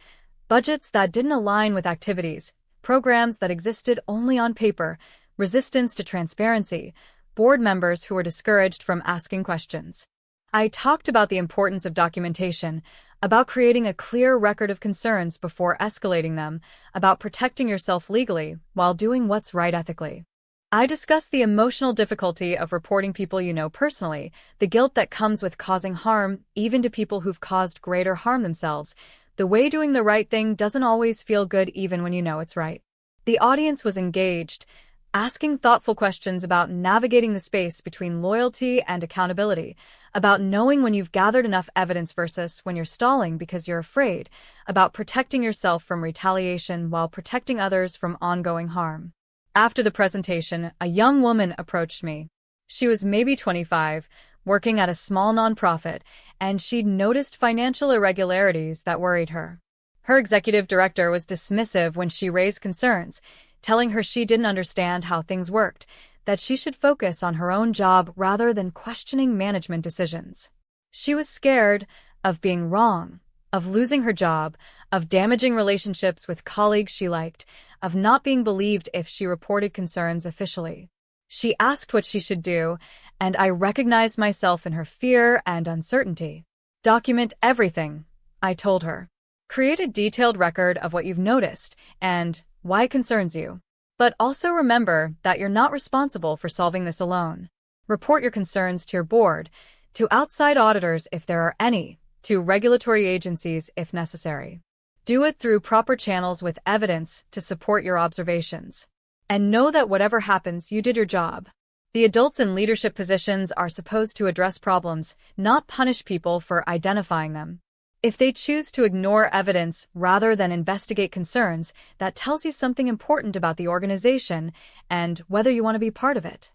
Speaker 1: budgets that didn't align with activities, programs that existed only on paper, resistance to transparency, board members who were discouraged from asking questions. I talked about the importance of documentation, about creating a clear record of concerns before escalating them, about protecting yourself legally while doing what's right ethically. I discussed the emotional difficulty of reporting people you know personally, the guilt that comes with causing harm, even to people who've caused greater harm themselves, the way doing the right thing doesn't always feel good even when you know it's right. The audience was engaged, asking thoughtful questions about navigating the space between loyalty and accountability, about knowing when you've gathered enough evidence versus when you're stalling because you're afraid, about protecting yourself from retaliation while protecting others from ongoing harm. After the presentation, a young woman approached me. She was maybe 25, working at a small nonprofit, and she'd noticed financial irregularities that worried her. Her executive director was dismissive when she raised concerns, telling her she didn't understand how things worked, that she should focus on her own job rather than questioning management decisions. She was scared of being wrong, of losing her job, of damaging relationships with colleagues she liked, of not being believed if she reported concerns officially. She asked what she should do, and I recognized myself in her fear and uncertainty. Document everything, I told her. Create a detailed record of what you've noticed and why it concerns you. But also remember that you're not responsible for solving this alone. Report your concerns to your board, to outside auditors if there are any, to regulatory agencies if necessary. Do it through proper channels with evidence to support your observations. And know that whatever happens, you did your job. The adults in leadership positions are supposed to address problems, not punish people for identifying them. If they choose to ignore evidence rather than investigate concerns, that tells you something important about the organization and whether you want to be part of it.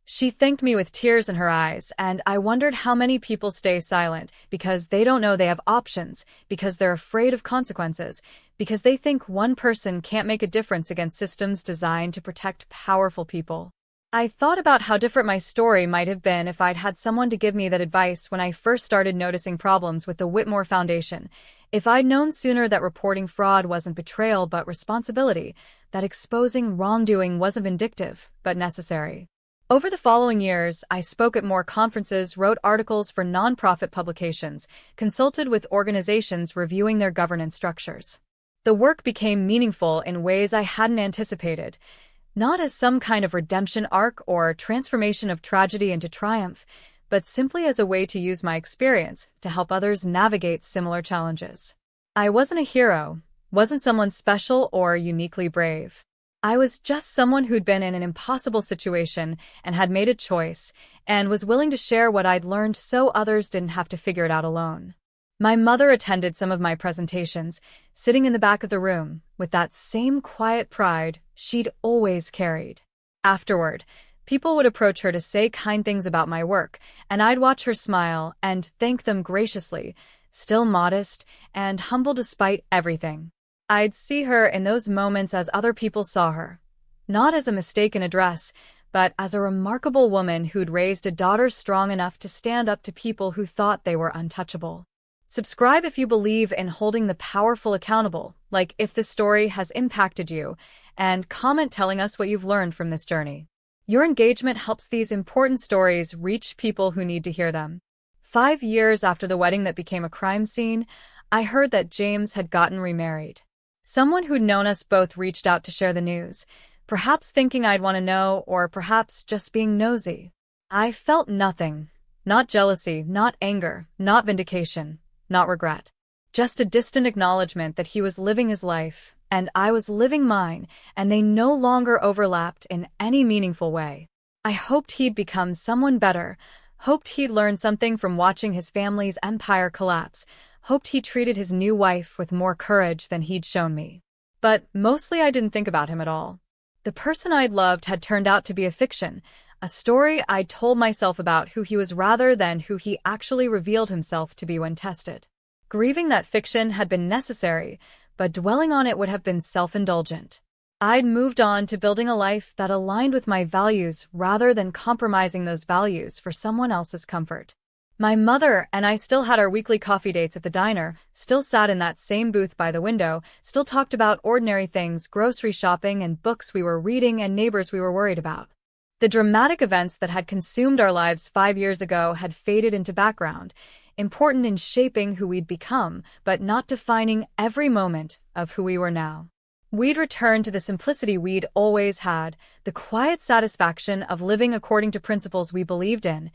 Speaker 1: She thanked me with tears in her eyes, and I wondered how many people stay silent because they don't know they have options, because they're afraid of consequences, because they think one person can't make a difference against systems designed to protect powerful people. I thought about how different my story might have been if I'd had someone to give me that advice when I first started noticing problems with the Whitmore Foundation, if I'd known sooner that reporting fraud wasn't betrayal but responsibility, that exposing wrongdoing wasn't vindictive but necessary. Over the following years, I spoke at more conferences, wrote articles for nonprofit publications, consulted with organizations reviewing their governance structures. The work became meaningful in ways I hadn't anticipated. Not as some kind of redemption arc or transformation of tragedy into triumph, but simply as a way to use my experience to help others navigate similar challenges. I wasn't a hero, wasn't someone special or uniquely brave. I was just someone who'd been in an impossible situation and had made a choice, and was willing to share what I'd learned so others didn't have to figure it out alone. My mother attended some of my presentations, sitting in the back of the room, with that same quiet pride she'd always carried. Afterward, people would approach her to say kind things about my work, and I'd watch her smile and thank them graciously, still modest and humble despite everything. I'd see her in those moments as other people saw her, not as a mistaken address, but as a remarkable woman who'd raised a daughter strong enough to stand up to people who thought they were untouchable. Subscribe if you believe in holding the powerful accountable, like if this story has impacted you, and comment telling us what you've learned from this journey. Your engagement helps these important stories reach people who need to hear them. 5 years after the wedding that became a crime scene, I heard that James had gotten remarried. Someone who'd known us both reached out to share the news, perhaps thinking I'd want to know, or perhaps just being nosy. I felt nothing. Not jealousy, not anger, not vindication, not regret. Just a distant acknowledgement that he was living his life, and I was living mine, and they no longer overlapped in any meaningful way. I hoped he'd become someone better, hoped he'd learn something from watching his family's empire collapse, hoped he treated his new wife with more courage than he'd shown me. But mostly I didn't think about him at all. The person I'd loved had turned out to be a fiction, a story I'd told myself about who he was rather than who he actually revealed himself to be when tested. Grieving that fiction had been necessary, but dwelling on it would have been self-indulgent. I'd moved on to building a life that aligned with my values rather than compromising those values for someone else's comfort. My mother and I still had our weekly coffee dates at the diner, still sat in that same booth by the window, still talked about ordinary things, grocery shopping and books we were reading and neighbors we were worried about. The dramatic events that had consumed our lives 5 years ago had faded into background, important in shaping who we'd become, but not defining every moment of who we were now. We'd returned to the simplicity we'd always had, the quiet satisfaction of living according to principles we believed in,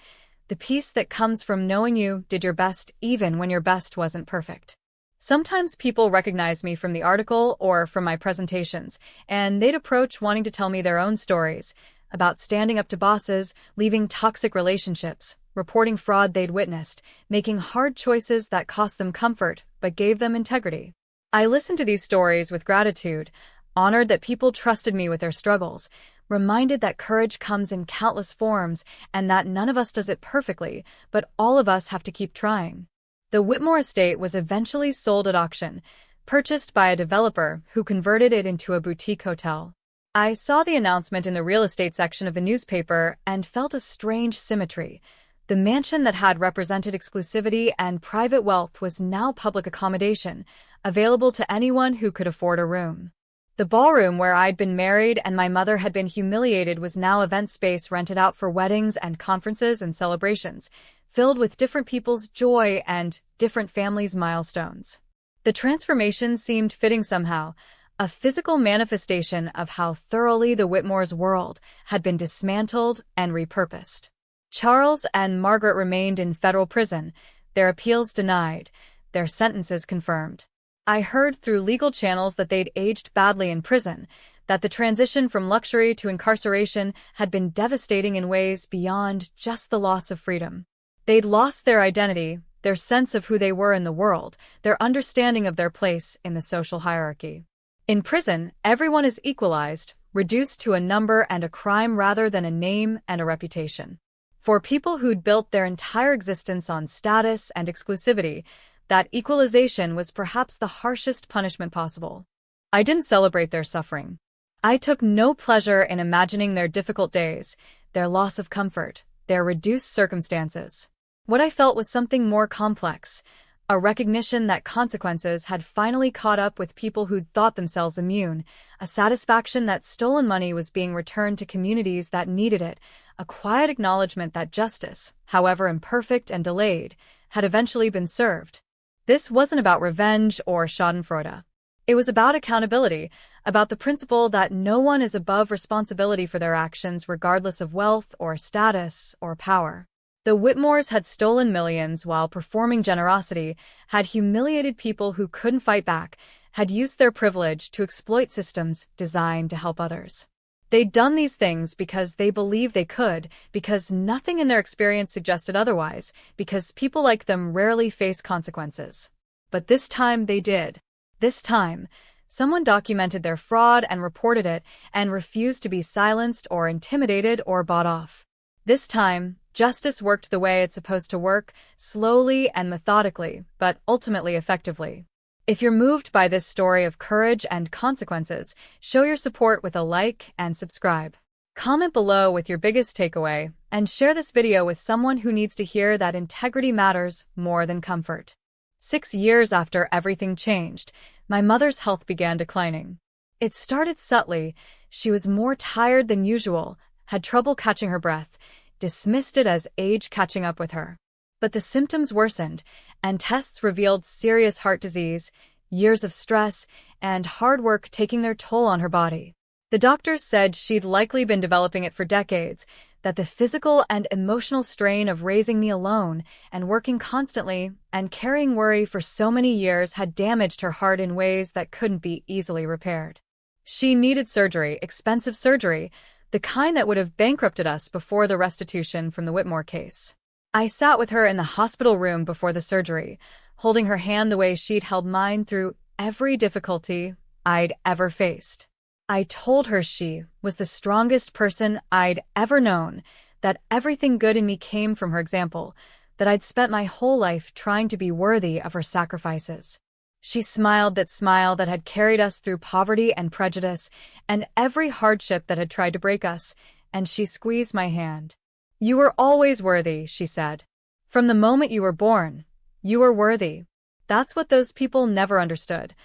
Speaker 1: the peace that comes from knowing you did your best even when your best wasn't perfect. Sometimes people recognized me from the article or from my presentations, and they'd approach wanting to tell me their own stories about standing up to bosses, leaving toxic relationships, reporting fraud they'd witnessed, making hard choices that cost them comfort but gave them integrity. I listened to these stories with gratitude, honored that people trusted me with their struggles, reminded that courage comes in countless forms and that none of us does it perfectly, but all of us have to keep trying. The Whitmore estate was eventually sold at auction, purchased by a developer who converted it into a boutique hotel. I saw the announcement in the real estate section of the newspaper and felt a strange symmetry. The mansion that had represented exclusivity and private wealth was now public accommodation, available to anyone who could afford a room. The ballroom where I'd been married and my mother had been humiliated was now event space rented out for weddings and conferences and celebrations, filled with different people's joy and different families' milestones. The transformation seemed fitting somehow, a physical manifestation of how thoroughly the Whitmore's world had been dismantled and repurposed. Charles and Margaret remained in federal prison, their appeals denied, their sentences confirmed. I heard through legal channels that they'd aged badly in prison, that the transition from luxury to incarceration had been devastating in ways beyond just the loss of freedom. They'd lost their identity, their sense of who they were in the world, their understanding of their place in the social hierarchy. In prison, everyone is equalized, reduced to a number and a crime rather than a name and a reputation. For people who'd built their entire existence on status and exclusivity, that equalization was perhaps the harshest punishment possible. I didn't celebrate their suffering. I took no pleasure in imagining their difficult days, their loss of comfort, their reduced circumstances. What I felt was something more complex, a recognition that consequences had finally caught up with people who'd thought themselves immune, a satisfaction that stolen money was being returned to communities that needed it, a quiet acknowledgement that justice, however imperfect and delayed, had eventually been served. This wasn't about revenge or schadenfreude. It was about accountability, about the principle that no one is above responsibility for their actions regardless of wealth or status or power. The Whitmores had stolen millions while performing generosity, had humiliated people who couldn't fight back, had used their privilege to exploit systems designed to help others. They'd done these things because they believed they could, because nothing in their experience suggested otherwise, because people like them rarely face consequences. But this time they did. This time, someone documented their fraud and reported it and refused to be silenced or intimidated or bought off. This time, justice worked the way it's supposed to work, slowly and methodically, but ultimately effectively. If you're moved by this story of courage and consequences, show your support with a like and subscribe. Comment below with your biggest takeaway, and share this video with someone who needs to hear that integrity matters more than comfort. 6 years after everything changed, my mother's health began declining. It started subtly. She was more tired than usual, had trouble catching her breath, dismissed it as age catching up with her. But the symptoms worsened, and tests revealed serious heart disease, years of stress, and hard work taking their toll on her body. The doctors said she'd likely been developing it for decades, that the physical and emotional strain of raising me alone and working constantly and carrying worry for so many years had damaged her heart in ways that couldn't be easily repaired. She needed surgery, expensive surgery, the kind that would have bankrupted us before the restitution from the Whitmore case. I sat with her in the hospital room before the surgery, holding her hand the way she'd held mine through every difficulty I'd ever faced. I told her she was the strongest person I'd ever known, that everything good in me came from her example, that I'd spent my whole life trying to be worthy of her sacrifices. She smiled that smile that had carried us through poverty and prejudice and every hardship that had tried to break us, and she squeezed my hand. "You were always worthy," she said. "From the moment you were born, you were worthy." That's what those people never understood.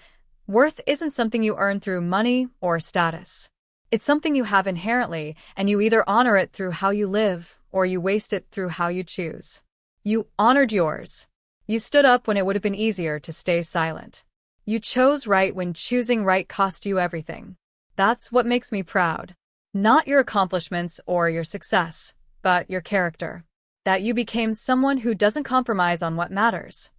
Speaker 1: Worth isn't something you earn through money or status. It's something you have inherently, and you either honor it through how you live or you waste it through how you choose. You honored yours. You stood up when it would have been easier to stay silent. You chose right when choosing right cost you everything. That's what makes me proud. Not your accomplishments or your success, but your character. That you became someone who doesn't compromise on what matters.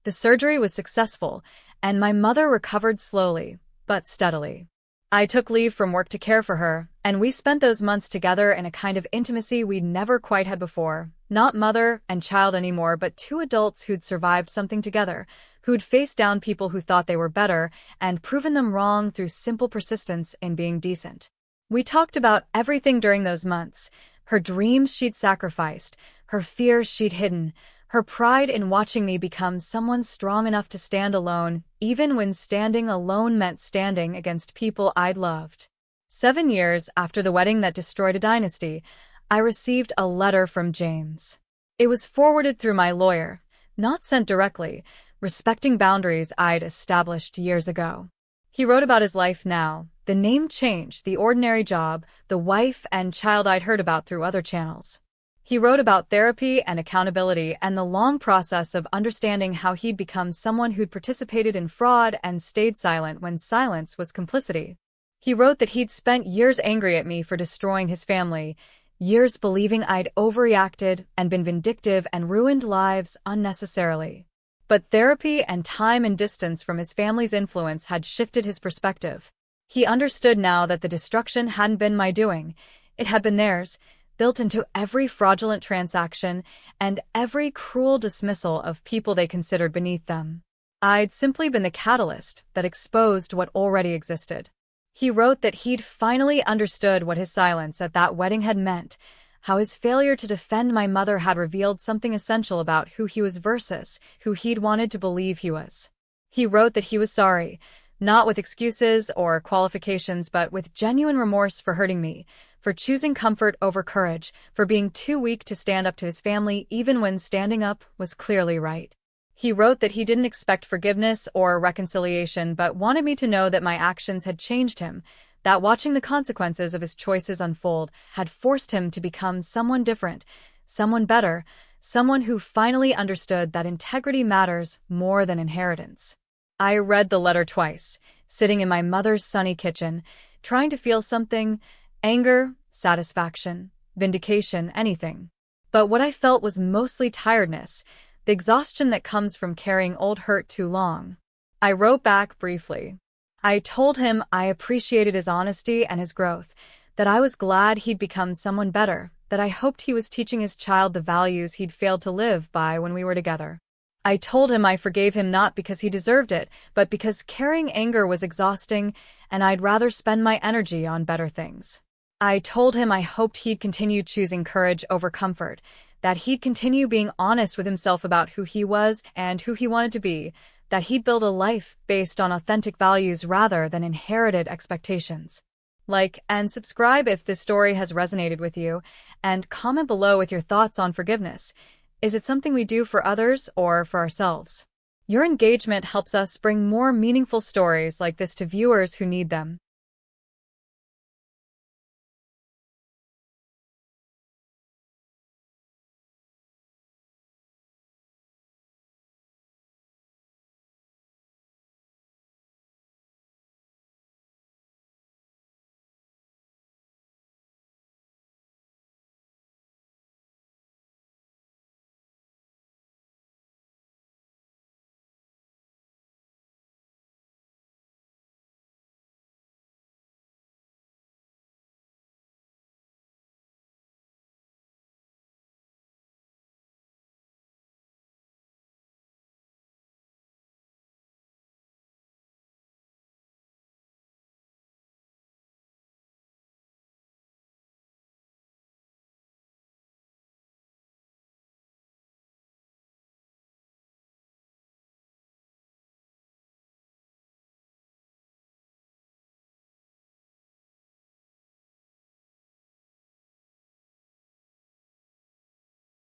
Speaker 1: The surgery was successful, and my mother recovered slowly, but steadily. I took leave from work to care for her, and we spent those months together in a kind of intimacy we'd never quite had before. Not mother and child anymore, but two adults who'd survived something together, who'd faced down people who thought they were better and proven them wrong through simple persistence in being decent. We talked about everything during those months: her dreams she'd sacrificed, her fears she'd hidden, her pride in watching me become someone strong enough to stand alone, even when standing alone meant standing against people I'd loved. 7 years after the wedding that destroyed a dynasty, I received a letter from James. It was forwarded through my lawyer, not sent directly, respecting boundaries I'd established years ago. He wrote about his life now, the name change, the ordinary job, the wife and child I'd heard about through other channels. He wrote about therapy and accountability and the long process of understanding how he'd become someone who'd participated in fraud and stayed silent when silence was complicity. He wrote that he'd spent years angry at me for destroying his family, years believing I'd overreacted and been vindictive and ruined lives unnecessarily. But therapy and time and distance from his family's influence had shifted his perspective. He understood now that the destruction hadn't been my doing, it had been theirs, built into every fraudulent transaction and every cruel dismissal of people they considered beneath them. I'd simply been the catalyst that exposed what already existed. He wrote that he'd finally understood what his silence at that wedding had meant, how his failure to defend my mother had revealed something essential about who he was versus who he'd wanted to believe he was. He wrote that he was sorry, not with excuses or qualifications, but with genuine remorse for hurting me, for choosing comfort over courage, for being too weak to stand up to his family even when standing up was clearly right. He wrote that he didn't expect forgiveness or reconciliation, but wanted me to know that my actions had changed him, that watching the consequences of his choices unfold had forced him to become someone different, someone better, someone who finally understood that integrity matters more than inheritance. I read the letter twice, sitting in my mother's sunny kitchen, trying to feel something: anger, satisfaction, vindication, anything. But what I felt was mostly tiredness, the exhaustion that comes from carrying old hurt too long. I wrote back briefly. I told him I appreciated his honesty and his growth, that I was glad he'd become someone better, that I hoped he was teaching his child the values he'd failed to live by when we were together. I told him I forgave him not because he deserved it, but because carrying anger was exhausting and I'd rather spend my energy on better things. I told him I hoped he'd continue choosing courage over comfort, that he'd continue being honest with himself about who he was and who he wanted to be, that he'd build a life based on authentic values rather than inherited expectations. Like and subscribe if this story has resonated with you, and comment below with your thoughts on forgiveness. Is it something we do for others or for ourselves? Your engagement helps us bring more meaningful stories like this to viewers who need them.